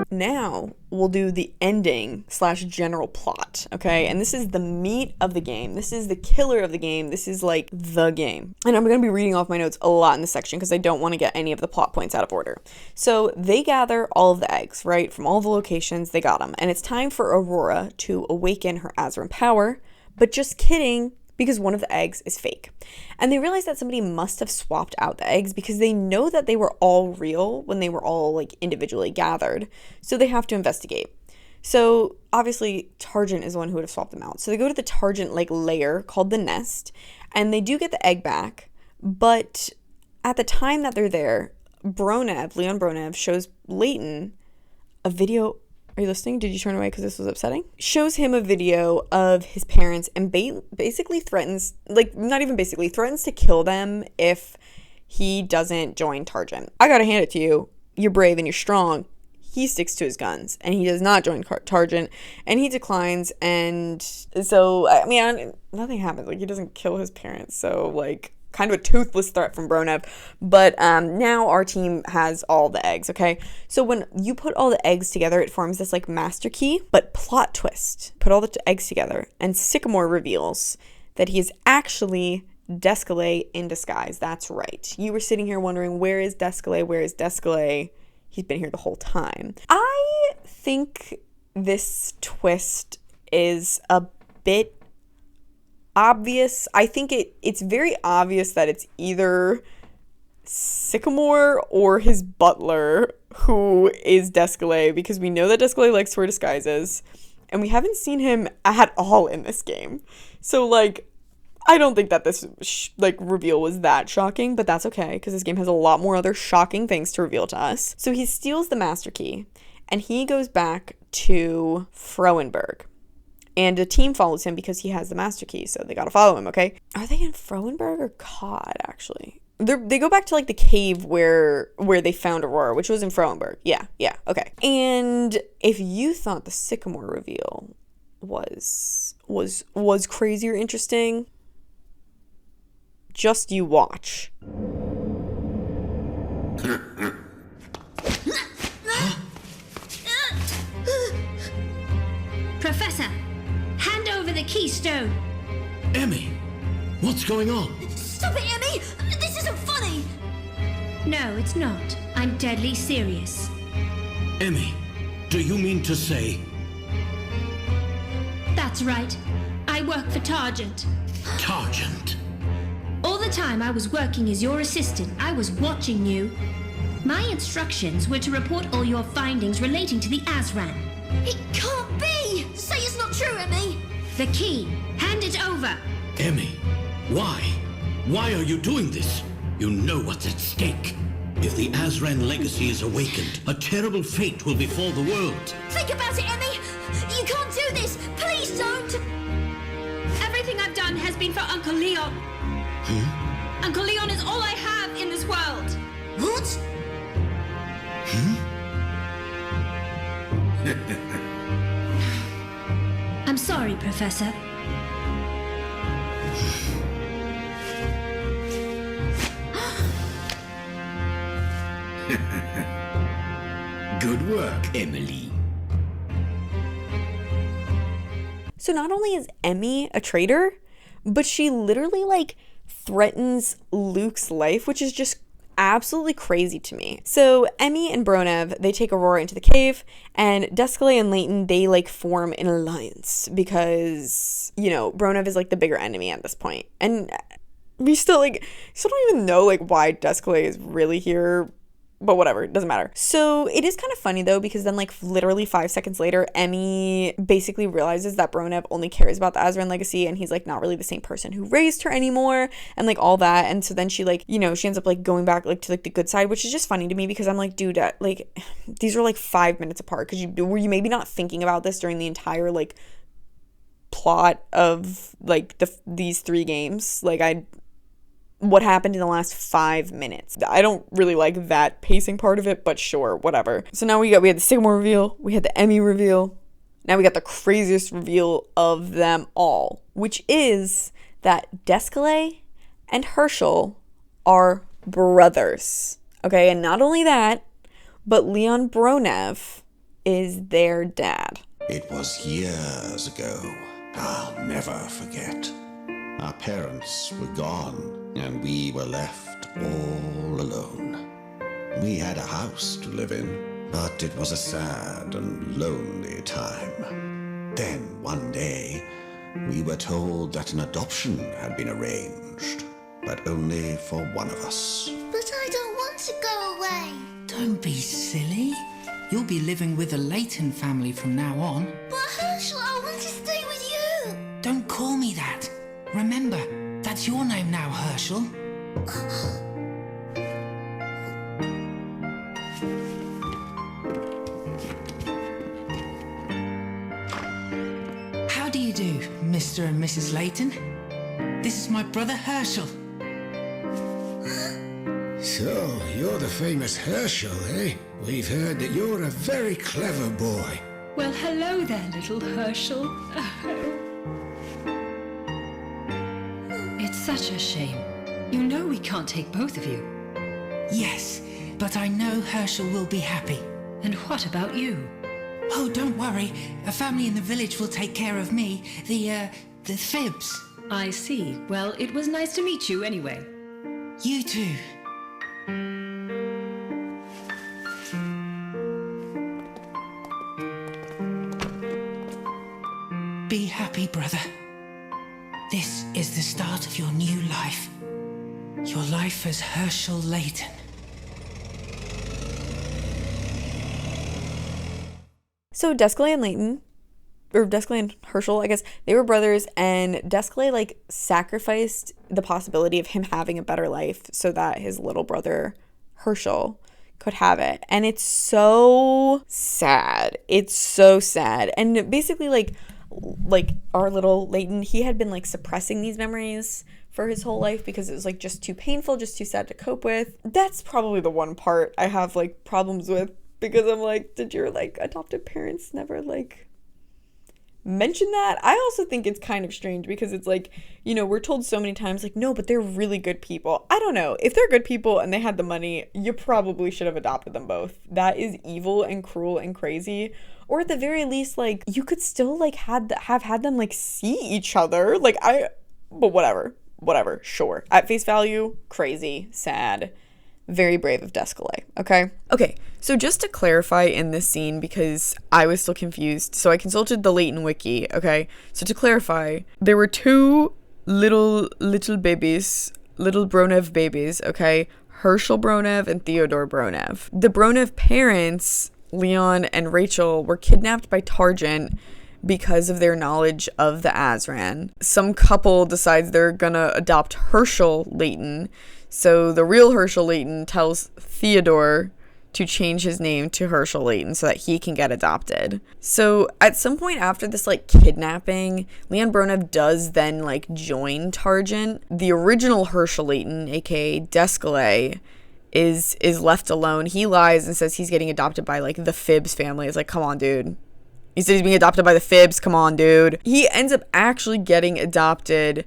Now we'll do the ending / general plot, okay? And this is the meat of the game. This is the killer of the game. This is like the game. And I'm going to be reading off my notes a lot in this section because I don't want to get any of the plot points out of order. So they gather all of the eggs, right? From all the locations, they got them. And it's time for Aurora to awaken her Azran power. But just kidding, because one of the eggs is fake. And they realize that somebody must have swapped out the eggs because they know that they were all real when they were all like individually gathered. So they have to investigate. So obviously Targent is the one who would have swapped them out. So they go to the Targent like layer called the nest, and they do get the egg back. But at the time that they're there, Leon Bronev shows Layton a video. Are you listening? Did you turn away because this was upsetting? Shows him a video of his parents and basically threatens, like not even basically, threatens to kill them if he doesn't join Targent. I gotta hand it to you. You're brave and you're strong. He sticks to his guns and he does not join Targent, and he declines. And so, I mean, nothing happens. Like he doesn't kill his parents. So like, kind of a toothless threat from Bronev. But now our team has all the eggs, okay? So when you put all the eggs together, it forms this like master key. But plot twist, put all the eggs together and Sycamore reveals that he is actually Descalé in disguise. That's right. You were sitting here wondering, where is Descalé? Where is Descalé? He's been here the whole time. I think this twist is a bit obvious. I think it's very obvious that it's either Sycamore or his butler who is Descalé, because we know that Descalé likes to wear disguises and we haven't seen him at all in this game. So like, I don't think that this reveal was that shocking, but that's okay because this game has a lot more other shocking things to reveal to us. So he steals the master key and he goes back to Frauenberg. And the team follows him because he has the master key, so they gotta follow him, okay? Are they in Frauenberg or Cod, actually? They go back to, like, the cave where they found Aurora, which was in Frauenberg. Yeah, okay. And if you thought the Sycamore reveal was crazy or interesting, just you watch. Professor, hand over the keystone. Emmy, what's going on? Stop it, Emmy! This isn't funny! No, it's not. I'm deadly serious. Emmy, do you mean to say... That's right. I work for Targent. Targent? All the time I was working as your assistant, I was watching you. My instructions were to report all your findings relating to the Azran. It can't be! Say it's not true, Emmy! The key. Hand it over. Emmy, why? Why are you doing this? You know what's at stake. If the Azran legacy is awakened, a terrible fate will befall the world. Think about it, Emmy! You can't do this! Please don't! Everything I've done has been for Uncle Leon. Uncle Leon is all I have in this world. What? I'm sorry, Professor. Good work, Emily. So not only is Emmy a traitor, but she literally like threatens Luke's life, which is just absolutely crazy to me. So Emmy and Bronev, they take Aurora into the cave, and Descalé and Layton, they like form an alliance because, you know, Bronev is like the bigger enemy at this point. And we still don't even know like why Descalé is really here But whatever, it doesn't matter. So it is kind of funny though, because then like literally 5 seconds later, Emmy basically realizes that Bronev only cares about the Azran legacy, and he's like not really the same person who raised her anymore, and like all that. And so then she like, you know, she ends up like going back like to like the good side, which is just funny to me because I'm like, dude, like these are like 5 minutes apart. Because were you maybe not thinking about this during the entire like plot of like these 3 games? Like what happened in the last 5 minutes? I don't really like that pacing part of it, but sure, whatever. So now we had the Sycamore reveal, we had the Emmy reveal, now we got the craziest reveal of them all, which is that Descalay and Herschel are brothers. Okay, and not only that, but Leon Bronev is their dad. It was years ago. I'll never forget. Our parents were gone, and we were left all alone. We had a house to live in, but it was a sad and lonely time. Then, one day, we were told that an adoption had been arranged, but only for one of us. But I don't want to go away. Don't be silly. You'll be living with the Layton family from now on. But Herschel, I want to stay with you. Don't call me that. Remember, that's your name now, Herschel. How do you do, Mr. and Mrs. Layton? This is my brother Herschel. So, you're the famous Herschel, eh? We've heard that you're a very clever boy. Well, hello there, little Herschel. It's such a shame. You know we can't take both of you. Yes, but I know Herschel will be happy. And what about you? Oh, don't worry. A family in the village will take care of me. The Fibs. I see. Well, it was nice to meet you anyway. You too. Be happy, brother. This is the start of your new life. Your life as Herschel Layton. So Descalay and Layton, or Descalay and Herschel, I guess, they were brothers, and Descalay like sacrificed the possibility of him having a better life so that his little brother Herschel could have it. And it's so sad. It's so sad. And basically like our little Layton, he had been like suppressing these memories for his whole life because it was like just too painful, just too sad to cope with. That's probably the one part I have like problems with, because I'm like, did your like adoptive parents never like mention that? I also think it's kind of strange because it's like, you know, we're told so many times like, no, but they're really good people. I don't know. If they're good people and they had the money, you probably should have adopted them both. That is evil and cruel and crazy. Or at the very least, like, you could still like have had them like see each other. Like but whatever, sure. At face value, crazy, sad. Very brave of Descalay, okay? So just to clarify in this scene, because I was still confused, so I consulted the Layton Wiki, okay? So to clarify, there were 2 little babies, little Bronev babies, okay? Herschel Bronev and Theodore Bronev. The Bronev parents, Leon and Rachel, were kidnapped by Targent because of their knowledge of the Azran. Some couple decides they're gonna adopt Herschel Layton. So the real Herschel Layton tells Theodore to change his name to Herschel Layton so that he can get adopted. So at some point after this like kidnapping, Leon Bronev does then like join Targent. The original Herschel Layton, aka Descalay, is left alone. He lies and says he's getting adopted by like the Fibs family. It's like, come on, dude. He said he's being adopted by the Fibs. Come on, dude. He ends up actually getting adopted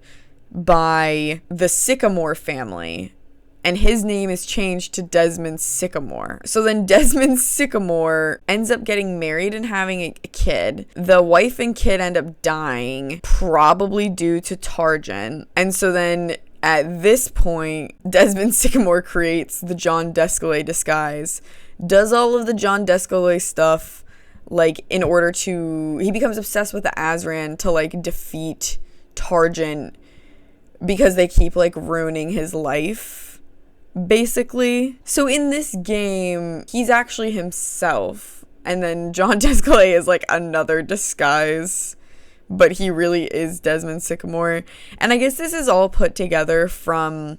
by the Sycamore family, and his name is changed to Desmond Sycamore. So then Desmond Sycamore ends up getting married and having a kid. The wife and kid end up dying, probably due to Targent. And so then at this point, Desmond Sycamore creates the John Descalay disguise, does all of the John Descalay stuff, like, in order to... He becomes obsessed with the Azran to, like, defeat Targent because they keep, like, ruining his life. basically. So in this game, he's actually himself, and then John Desclée is like another disguise, but he really is Desmond Sycamore. And I guess this is all put together from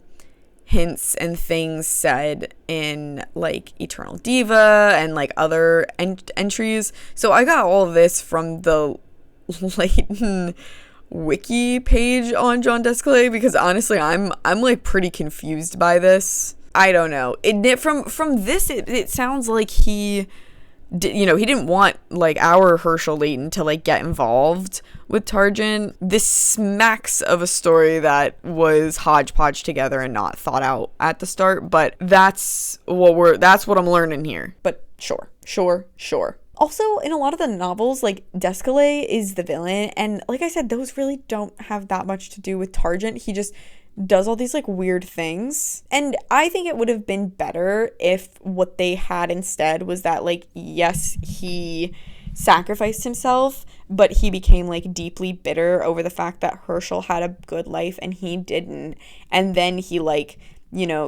hints and things said in like Eternal Diva and like other entries. So I got all of this from the Layton Wiki page on John Desclée, because honestly I'm like pretty confused by this. I don't know. From this it sounds like he didn't want like our Herschel Layton to like get involved with Targent. This smacks of a story that was hodgepodge together and not thought out at the start, but that's what I'm learning here. But sure. Also, in a lot of the novels, like, Desclée is the villain, and like I said, those really don't have that much to do with Targent. He just does all these like weird things, and I think it would have been better if what they had instead was that, like, yes, he sacrificed himself, but he became like deeply bitter over the fact that Herschel had a good life and he didn't, and then he like,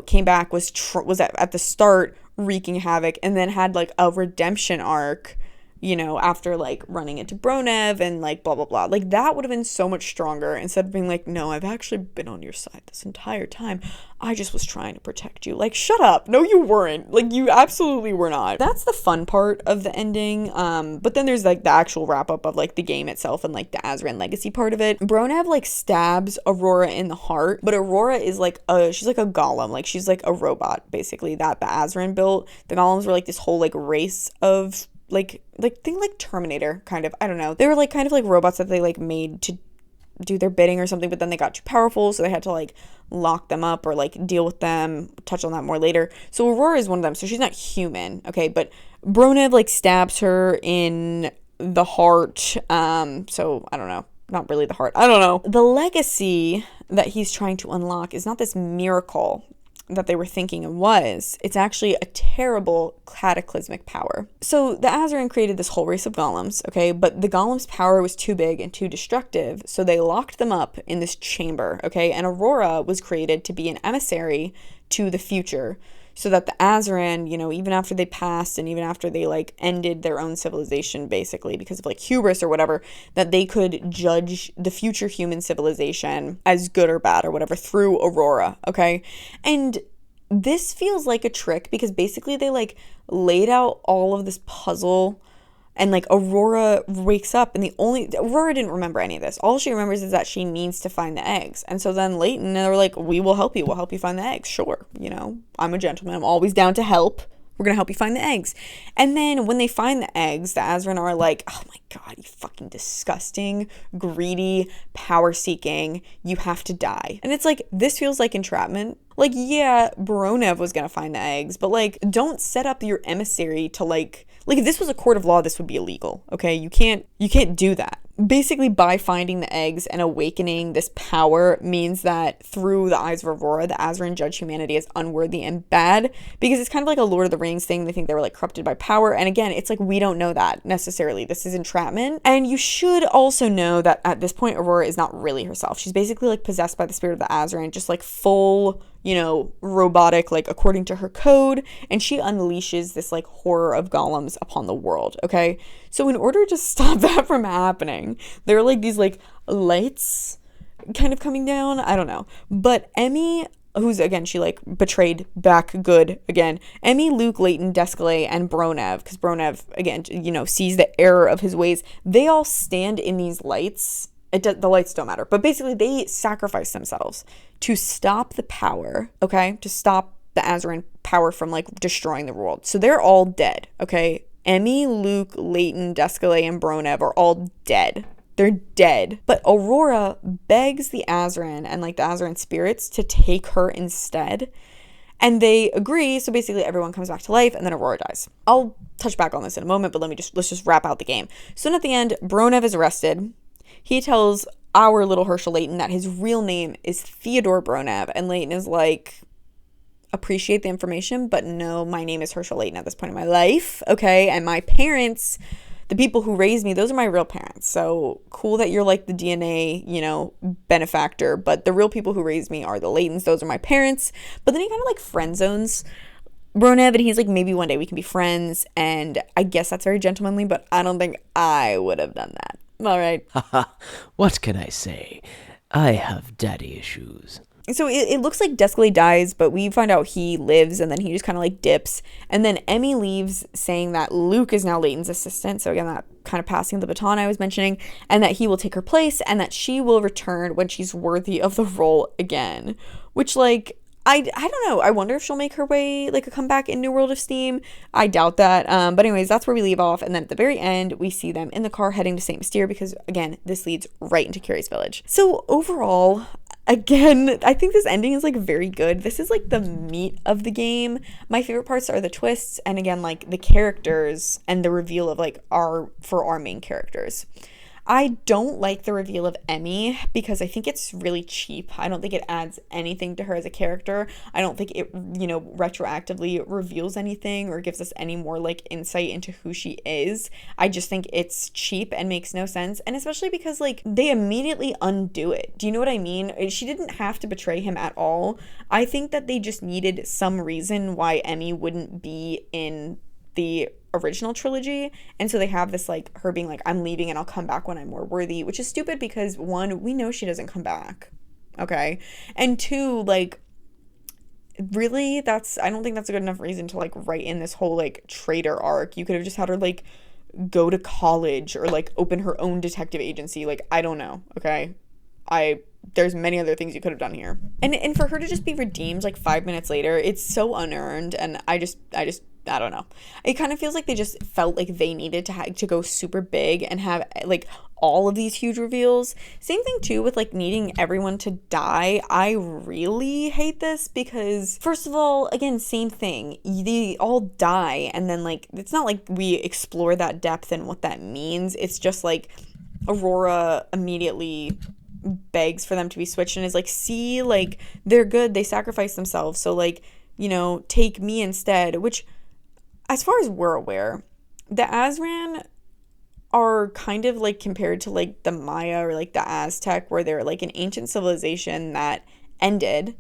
came back, was at the start wreaking havoc, and then had like a redemption arc, after like running into Bronev and like blah blah blah. Like, that would have been so much stronger, instead of being like, no, I've actually been on your side this entire time, I just was trying to protect you. Like, shut up. No, you weren't. Like, you absolutely were not. That's the fun part of the ending. But then there's like the actual wrap up of like the game itself and like the Azran legacy part of it. Bronev like stabs Aurora in the heart, but Aurora is like she's like a golem. Like, she's like a robot basically that the Azran built. The golems were like this whole like race of like think like Terminator kind of. I don't know. They were like kind of like robots that they like made to do their bidding or something, but then they got too powerful, so they had to like lock them up or like deal with them. Touch on that more later. So Aurora is one of them, so she's not human, okay? But Bronev like stabs her in the heart. So I don't know. Not really the heart. I don't know. The legacy that he's trying to unlock is not this miracle that they were thinking it was. It's actually a terrible cataclysmic power. So the Azran created this whole race of golems, okay, but the golems' power was too big and too destructive, so they locked them up in this chamber, okay, and Aurora was created to be an emissary to the future, so that the Azran, even after they passed and even after they like ended their own civilization basically because of like hubris or whatever, that they could judge the future human civilization as good or bad or whatever through Aurora, okay? And this feels like a trick because basically they like laid out all of this puzzle, and like Aurora wakes up, and Aurora didn't remember any of this. All she remembers is that she needs to find the eggs. And so then Layton, and they're like, we will help you. We'll help you find the eggs. Sure. I'm a gentleman. I'm always down to help. We're going to help you find the eggs. And then when they find the eggs, the Azran are like, oh my God, you fucking disgusting, greedy, power-seeking, you have to die. And it's like, this feels like entrapment. Like, yeah, Bronev was going to find the eggs, but like, don't set up your emissary to like if this was a court of law, this would be illegal, okay? You can't do that. Basically, by finding the eggs and awakening this power means that through the eyes of Aurora, the Azran judge humanity as unworthy and bad, because it's kind of like a Lord of the Rings thing. They think they were like corrupted by power. And again, it's like, we don't know that necessarily. This is entrapment. And you should also know that at this point, Aurora is not really herself. She's basically like possessed by the spirit of the Azran, just like full, robotic, like according to her code, and she unleashes this like horror of golems upon the world, okay? So in order to stop that from happening, there are like these like lights kind of coming down, I don't know. But Emmy, who's again, she like betrayed back good again, Emmy, Luke, Layton, Desclée, and Bronev, because Bronev again, sees the error of his ways, they all stand in these lights. The lights don't matter, but basically they sacrifice themselves to stop the power, okay? To stop the Azran power from like destroying the world. So they're all dead, okay? Emmy, Luke, Layton, Desclée, and Bronev are all dead. They're dead. But Aurora begs the Azran and like the Azran spirits to take her instead. And they agree, so basically everyone comes back to life, and then Aurora dies. I'll touch back on this in a moment, but let's just wrap out the game. So then at the end, Bronev is arrested. He tells our little Herschel Layton that his real name is Theodore Bronev, and Layton is like, appreciate the information, but no, my name is Herschel Layton at this point in my life, okay? And my parents, the people who raised me, those are my real parents. So cool that you're like the DNA, benefactor, but the real people who raised me are the Laytons. Those are my parents. But then he kind of like friend zones Ronev, and he's like, maybe one day we can be friends. And I guess that's very gentlemanly, but I don't think I would have done that. All right. Haha, what can I say? I have daddy issues. So it looks like Descalay dies, but we find out he lives, and then he just kind of like dips. And then Emmy leaves saying that Luke is now Layton's assistant. So again, that kind of passing the baton I was mentioning, and that he will take her place and that she will return when she's worthy of the role again. Which, like, I don't know. I wonder if she'll make her way, like, a comeback in New World of Steam. I doubt that. But anyways, that's where we leave off. And then at the very end, we see them in the car heading to St. Mystere because, again, this leads right into Carrie's village. So overall, again, I think this ending is like very good. This is like the meat of the game. My favorite parts are the twists and, again, like the characters and the reveal of like our main characters. I don't like the reveal of Emmy because I think it's really cheap. I don't think it adds anything to her as a character. I don't think it, retroactively reveals anything or gives us any more like insight into who she is. I just think it's cheap and makes no sense. And especially because like they immediately undo it. Do you know what I mean? She didn't have to betray him at all. I think that they just needed some reason why Emmy wouldn't be in the original trilogy, and so they have this like her being like, I'm leaving and I'll come back when I'm more worthy, which is stupid because one, we know she doesn't come back, okay, and two, like, really, I don't think that's a good enough reason to like write in this whole like traitor arc. You could have just had her like go to college or like open her own detective agency. Like, I don't know, okay, there's many other things you could have done here, and for her to just be redeemed like 5 minutes later, it's so unearned. And I don't know. It kind of feels like they just felt like they needed to go super big and have like all of these huge reveals. Same thing too with like needing everyone to die. I really hate this because, first of all, again, same thing. They all die, and then like it's not like we explore that depth and what that means. It's just like Aurora immediately begs for them to be switched and is like, see, like, they're good, they sacrifice themselves, so like, take me instead. Which, as far as we're aware, the Azran are kind of like compared to like the Maya or like the Aztec, where they're like an ancient civilization that ended,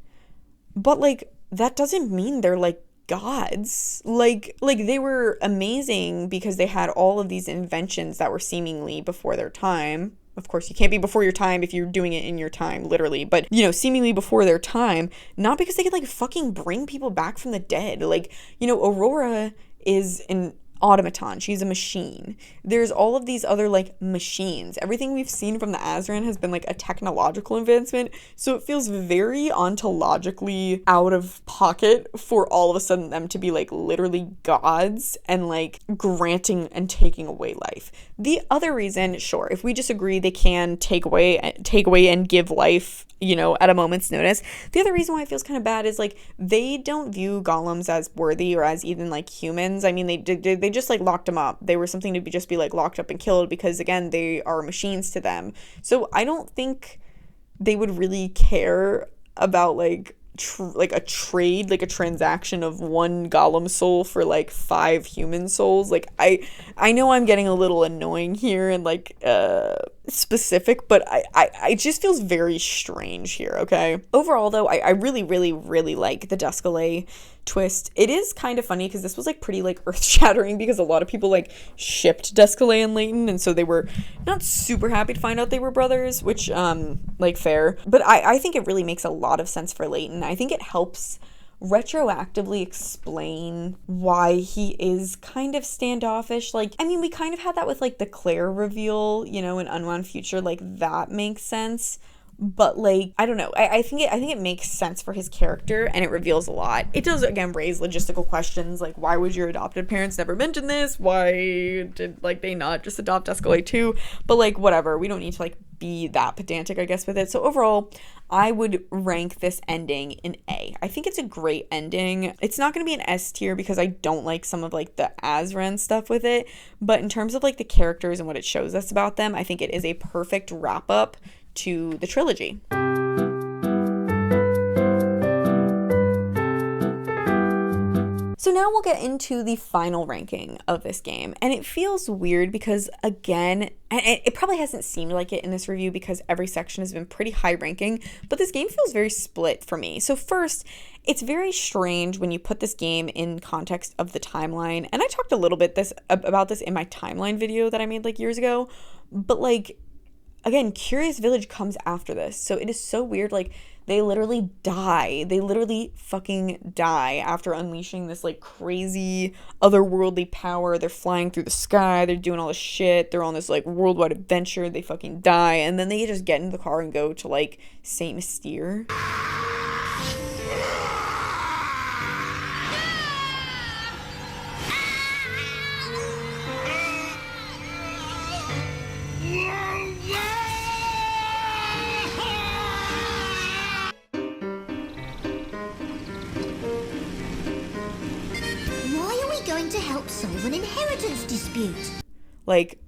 but like that doesn't mean they're like gods. Like they were amazing because they had all of these inventions that were seemingly before their time. Of course, you can't be before your time if you're doing it in your time, literally. But, seemingly before their time, not because they could, like, fucking bring people back from the dead. Like, Aurora is an automaton. She's a machine. There's all of these other, like, machines. Everything we've seen from the Azran has been, like, a technological advancement. So it feels very ontologically out of pocket for all of a sudden them to be, like, literally gods and, like, granting and taking away life. The other reason, sure, if we disagree, they can take away and give life, at a moment's notice. The other reason why it feels kind of bad is like they don't view golems as worthy or as even like humans. I mean, they just like locked them up. They were something to just be like locked up and killed because, again, they are machines to them. So I don't think they would really care about like a trade, like a transaction of one golem soul for like 5 human souls. Like I know I'm getting a little annoying here and like specific, but I just feels very strange here. Okay, overall though, I really really like the Descalay twist. It is kind of funny because this was like pretty like earth-shattering because a lot of people like shipped Descalay and Layton, and so they were not super happy to find out they were brothers, which like fair, but I think it really makes a lot of sense for Layton. I think it helps retroactively explain why he is kind of standoffish. Like, I mean, we kind of had that with like the Claire reveal, in Unwound Future. Like, that makes sense. But like, I don't know. I think it makes sense for his character, and it reveals a lot. It does, again, raise logistical questions like, why would your adopted parents never mention this? Why did like they not just adopt Descalay too? But like, whatever. We don't need to like be that pedantic, I guess, with it. So overall, I would rank this ending an A. I think it's a great ending. It's not going to be an S tier because I don't like some of like the Azran stuff with it. But in terms of like the characters and what it shows us about them, I think it is a perfect wrap up to the trilogy. So now we'll get into the final ranking of this game. And it feels weird because, again, and it probably hasn't seemed like it in this review because every section has been pretty high ranking, but this game feels very split for me. So first, it's very strange when you put this game in context of the timeline. And I talked a little bit about this in my timeline video that I made like years ago. But like, again, Curious Village comes after this. So it is so weird. Like, they literally die. They literally fucking die after unleashing this like crazy otherworldly power. They're flying through the sky. They're doing all this shit. They're on this like worldwide adventure. They fucking die. And then they just get into the car and go to like Saint Mystere. To help solve an inheritance dispute. Like,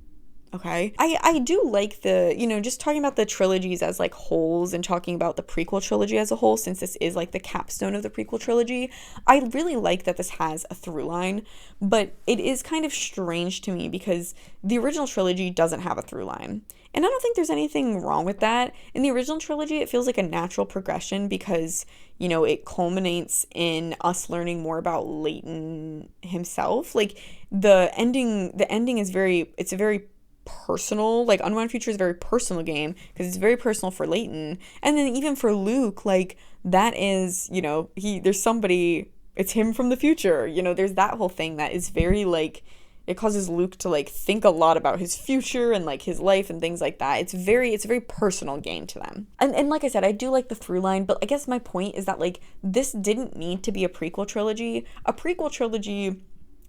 okay. I do like the, just talking about the trilogies as like wholes and talking about the prequel trilogy as a whole, since this is like the capstone of the prequel trilogy. I really like that this has a through line, but it is kind of strange to me because the original trilogy doesn't have a through line. And I don't think there's anything wrong with that. In the original trilogy, it feels like a natural progression because, it culminates in us learning more about Layton himself. Like, the ending is it's a very personal, like, Unwound Future is a very personal game because it's very personal for Layton. And then even for Luke, like, that is, there's somebody, it's him from the future. There's that whole thing that is very, like, it causes Luke to like think a lot about his future and like his life and things like that. It's a very personal game to them. And like I said, I do like the through line, but I guess my point is that like this didn't need to be a prequel trilogy. A prequel trilogy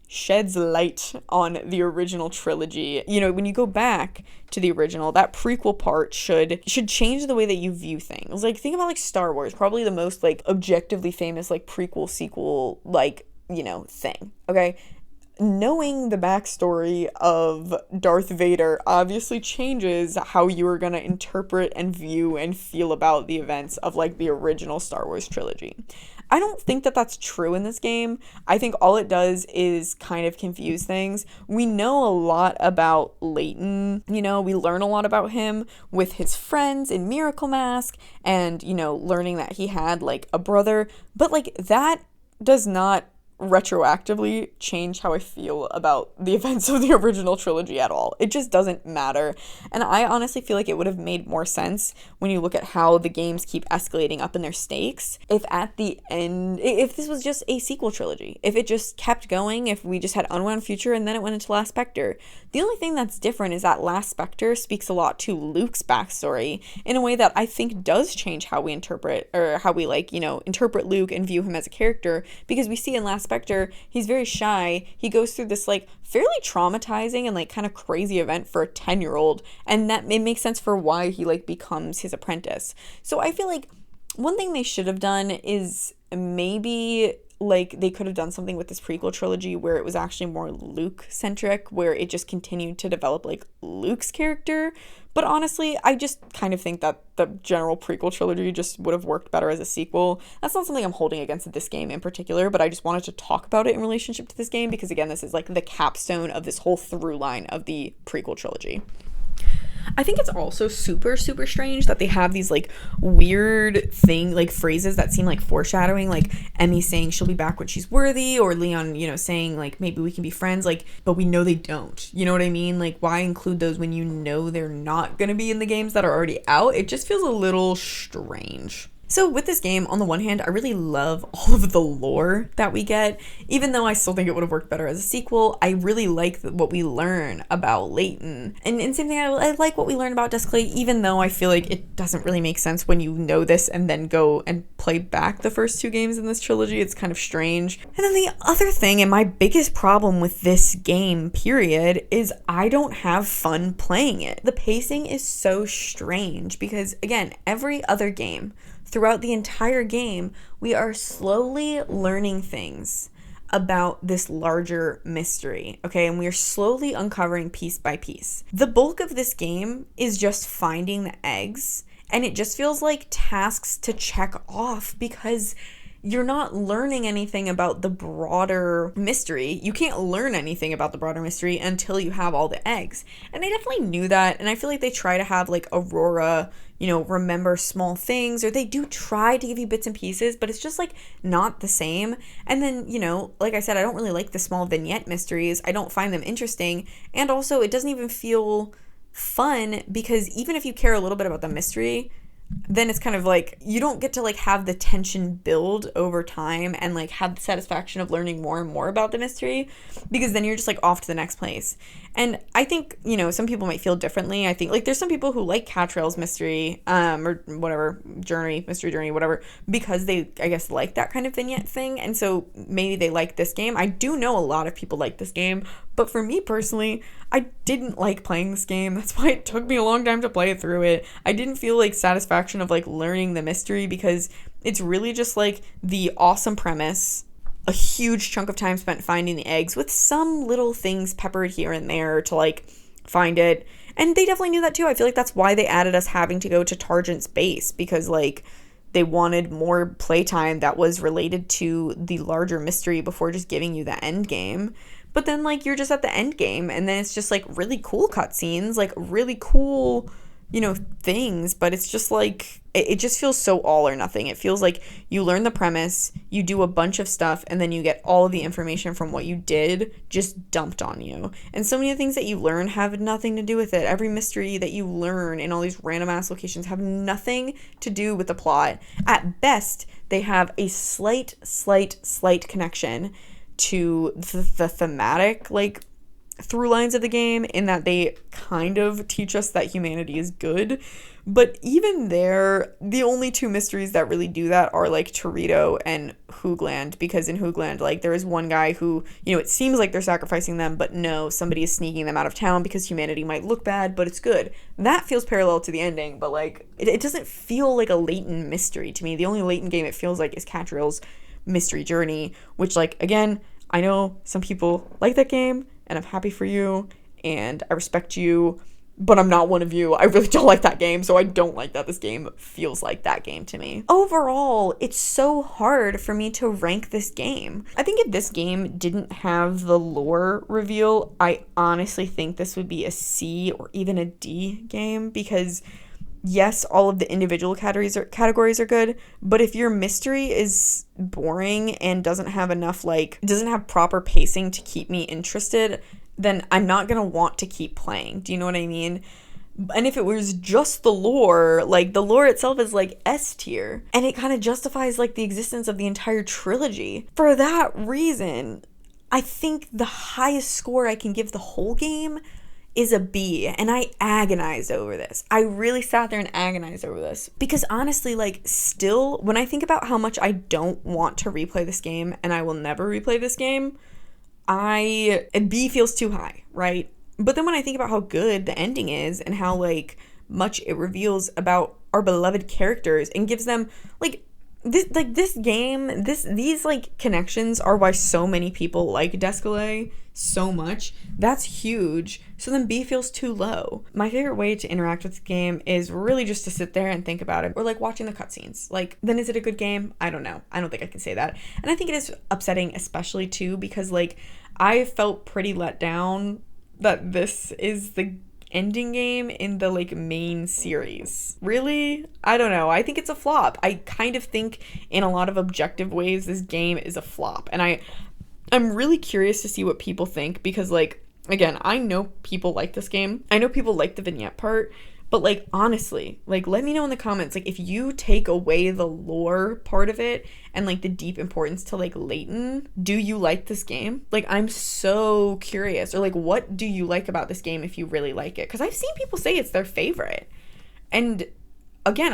sheds light on the original trilogy. When you go back to the original, that prequel part should change the way that you view things. Like, think about like Star Wars, probably the most like objectively famous like prequel sequel like, thing. Okay? Knowing the backstory of Darth Vader obviously changes how you are going to interpret and view and feel about the events of like the original Star Wars trilogy. I don't think that that's true in this game. I think all it does is kind of confuse things. We know a lot about Layton. We learn a lot about him with his friends in Miracle Mask and, learning that he had like a brother. But like that does not retroactively change how I feel about the events of the original trilogy at all. It just doesn't matter. And I honestly feel like it would have made more sense when you look at how the games keep escalating up in their stakes if at the end, if this was just a sequel trilogy, if it just kept going, if we just had Unwound Future and then it went into Last Spectre. The only thing that's different is that Last Spectre speaks a lot to Luke's backstory in a way that I think does change how we interpret, or how we interpret Luke and view him as a character, because we see in Last Spectre, he's very shy. He goes through this like fairly traumatizing and like kind of crazy event for a 10-year-old, and that it makes sense for why he like becomes his apprentice. So I feel like one thing they should have done is maybe like they could have done something with this prequel trilogy where it was actually more Luke centric, where it just continued to develop like Luke's character. But honestly, I just kind of think that the general prequel trilogy just would have worked better as a sequel. That's not something I'm holding against this game in particular, but I just wanted to talk about it in relationship to this game because, again, this is like the capstone of this whole through line of the prequel trilogy. I think it's also super strange that they have these like weird phrases that seem like foreshadowing, like Emmy saying she'll be back when she's worthy, or Leon, saying like maybe we can be friends, like, but we know they don't. You know what I mean? Like, why include those when you know they're not going to be in the games that are already out? It just feels a little strange. So with this game, on the one hand, I really love all of the lore that we get. Even though I still think it would have worked better as a sequel, I really like what we learn about Layton. And same thing, I like what we learn about Desclée, even though I feel like it doesn't really make sense when you know this and then go and play back the first two games in this trilogy. It's kind of strange. And then the other thing, and my biggest problem with this game, period, is I don't have fun playing it. The pacing is so strange because, again, every other game, throughout the entire game, we are slowly learning things about this larger mystery, okay? And we are slowly uncovering piece by piece. The bulk of this game is just finding the eggs, and it just feels like tasks to check off because you're not learning anything about the broader mystery. You can't learn anything about the broader mystery until you have all the eggs. And they definitely knew that. And I feel like they try to have like Aurora, remember small things, or they do try to give you bits and pieces, but it's just like not the same. And then, like I said, I don't really like the small vignette mysteries. I don't find them interesting. And also, it doesn't even feel fun, because even if you care a little bit about the mystery, then it's kind of like you don't get to like have the tension build over time and like have the satisfaction of learning more and more about the mystery, because then you're just like off to the next place. And I think, some people might feel differently. I think like there's some people who like Catrail's mystery, or whatever, mystery journey, whatever, because they, I guess, like that kind of vignette thing. And so maybe they like this game. I do know a lot of people like this game, but for me personally, I didn't like playing this game. That's why it took me a long time to play it through it. I didn't feel like satisfaction of like learning the mystery, because it's really just like the awesome premise, a huge chunk of time spent finding the eggs with some little things peppered here and there to like find it. And they definitely knew that too. I feel like that's why they added us having to go to Targent's base, because like they wanted more playtime that was related to the larger mystery before just giving you the end game. But then like you're just at the end game, and then it's just like really cool cutscenes, like really cool, things, but it's just like it just feels so all or nothing. It feels like you learn the premise, you do a bunch of stuff, and then you get all of the information from what you did just dumped on you. And so many of the things that you learn have nothing to do with it. Every mystery that you learn in all these random ass locations have nothing to do with the plot. At best, they have a slight connection to the thematic like through lines of the game, in that they kind of teach us that humanity is good. But even there, the only two mysteries that really do that are like Torito and Hoogland, because in Hoogland, like there is one guy who, it seems like they're sacrificing them, but no, somebody is sneaking them out of town because humanity might look bad, but it's good. That feels parallel to the ending, but like it doesn't feel like a Layton mystery to me. The only Layton game it feels like is Catrail's Mystery Journey, which like, again, I know some people like that game, and I'm happy for you, and I respect you, but I'm not one of you. I really don't like that game, so I don't like that this game feels like that game to me. Overall, it's so hard for me to rank this game. I think if this game didn't have the lore reveal, I honestly think this would be a C or even a D game, because yes, all of the individual categories are good, but if your mystery is boring and doesn't have proper pacing to keep me interested, then I'm not going to want to keep playing. Do you know what I mean? And if it was just the lore, like the lore itself is like S tier, and it kind of justifies like the existence of the entire trilogy. For that reason, I think the highest score I can give the whole game is a B, and I agonized over this. I really sat there and agonized over this, because honestly, like, still, when I think about how much I don't want to replay this game, and I will never replay this game, B feels too high, right? But then when I think about how good the ending is, and how, like, much it reveals about our beloved characters, and gives them, like, these connections are why so many people like Descalais so much. That's huge. So then B feels too low. My favorite way to interact with the game is really just to sit there and think about it, or like watching the cutscenes. Like, then is it a good game? I don't know. I don't think I can say that. And I think it is upsetting, especially too, because like I felt pretty let down that this is the ending game in the like main series. Really? I don't know. I think it's a flop. I kind of think in a lot of objective ways this game is a flop. And I'm really curious to see what people think, because like, again, I know people like this game. I know people like the vignette part, but like honestly, like let me know in the comments, like if you take away the lore part of it and like the deep importance to like Layton, do you like this game? Like I'm so curious. Or like what do you like about this game if you really like it? Because I've seen people say it's their favorite. And again,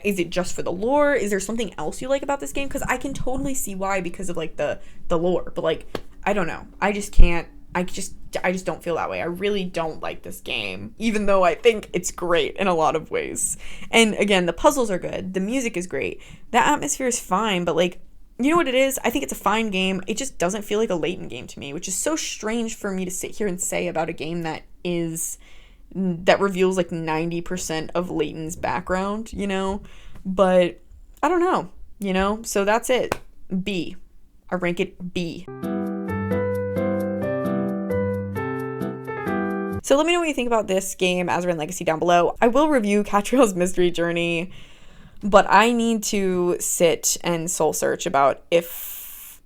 is it just for the lore? Is there something else you like about this game? Because I can totally see why, because of like the lore, but like I don't know, I just don't feel that way. I really don't like this game, even though I think it's great in a lot of ways. And again, the puzzles are good, the music is great, the atmosphere is fine, but like, you know what it is? I think it's a fine game. It just doesn't feel like a Layton game to me, which is so strange for me to sit here and say about a game that reveals like 90% of Layton's background, you know? But I don't know. you know? So that's it. B. I rank it B. So let me know what you think about this game, Azran Legacy, down below. I will review Catriel's Mystery Journey, but I need to sit and soul search about if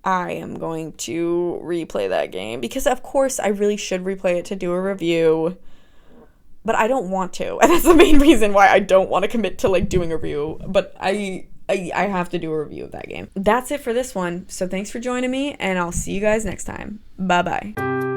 I am going to replay that game. Because of course I really should replay it to do a review, but I don't want to. And that's the main reason why I don't want to commit to like doing a review. But I have to do a review of that game. That's it for this one. So thanks for joining me, and I'll see you guys next time. Bye-bye.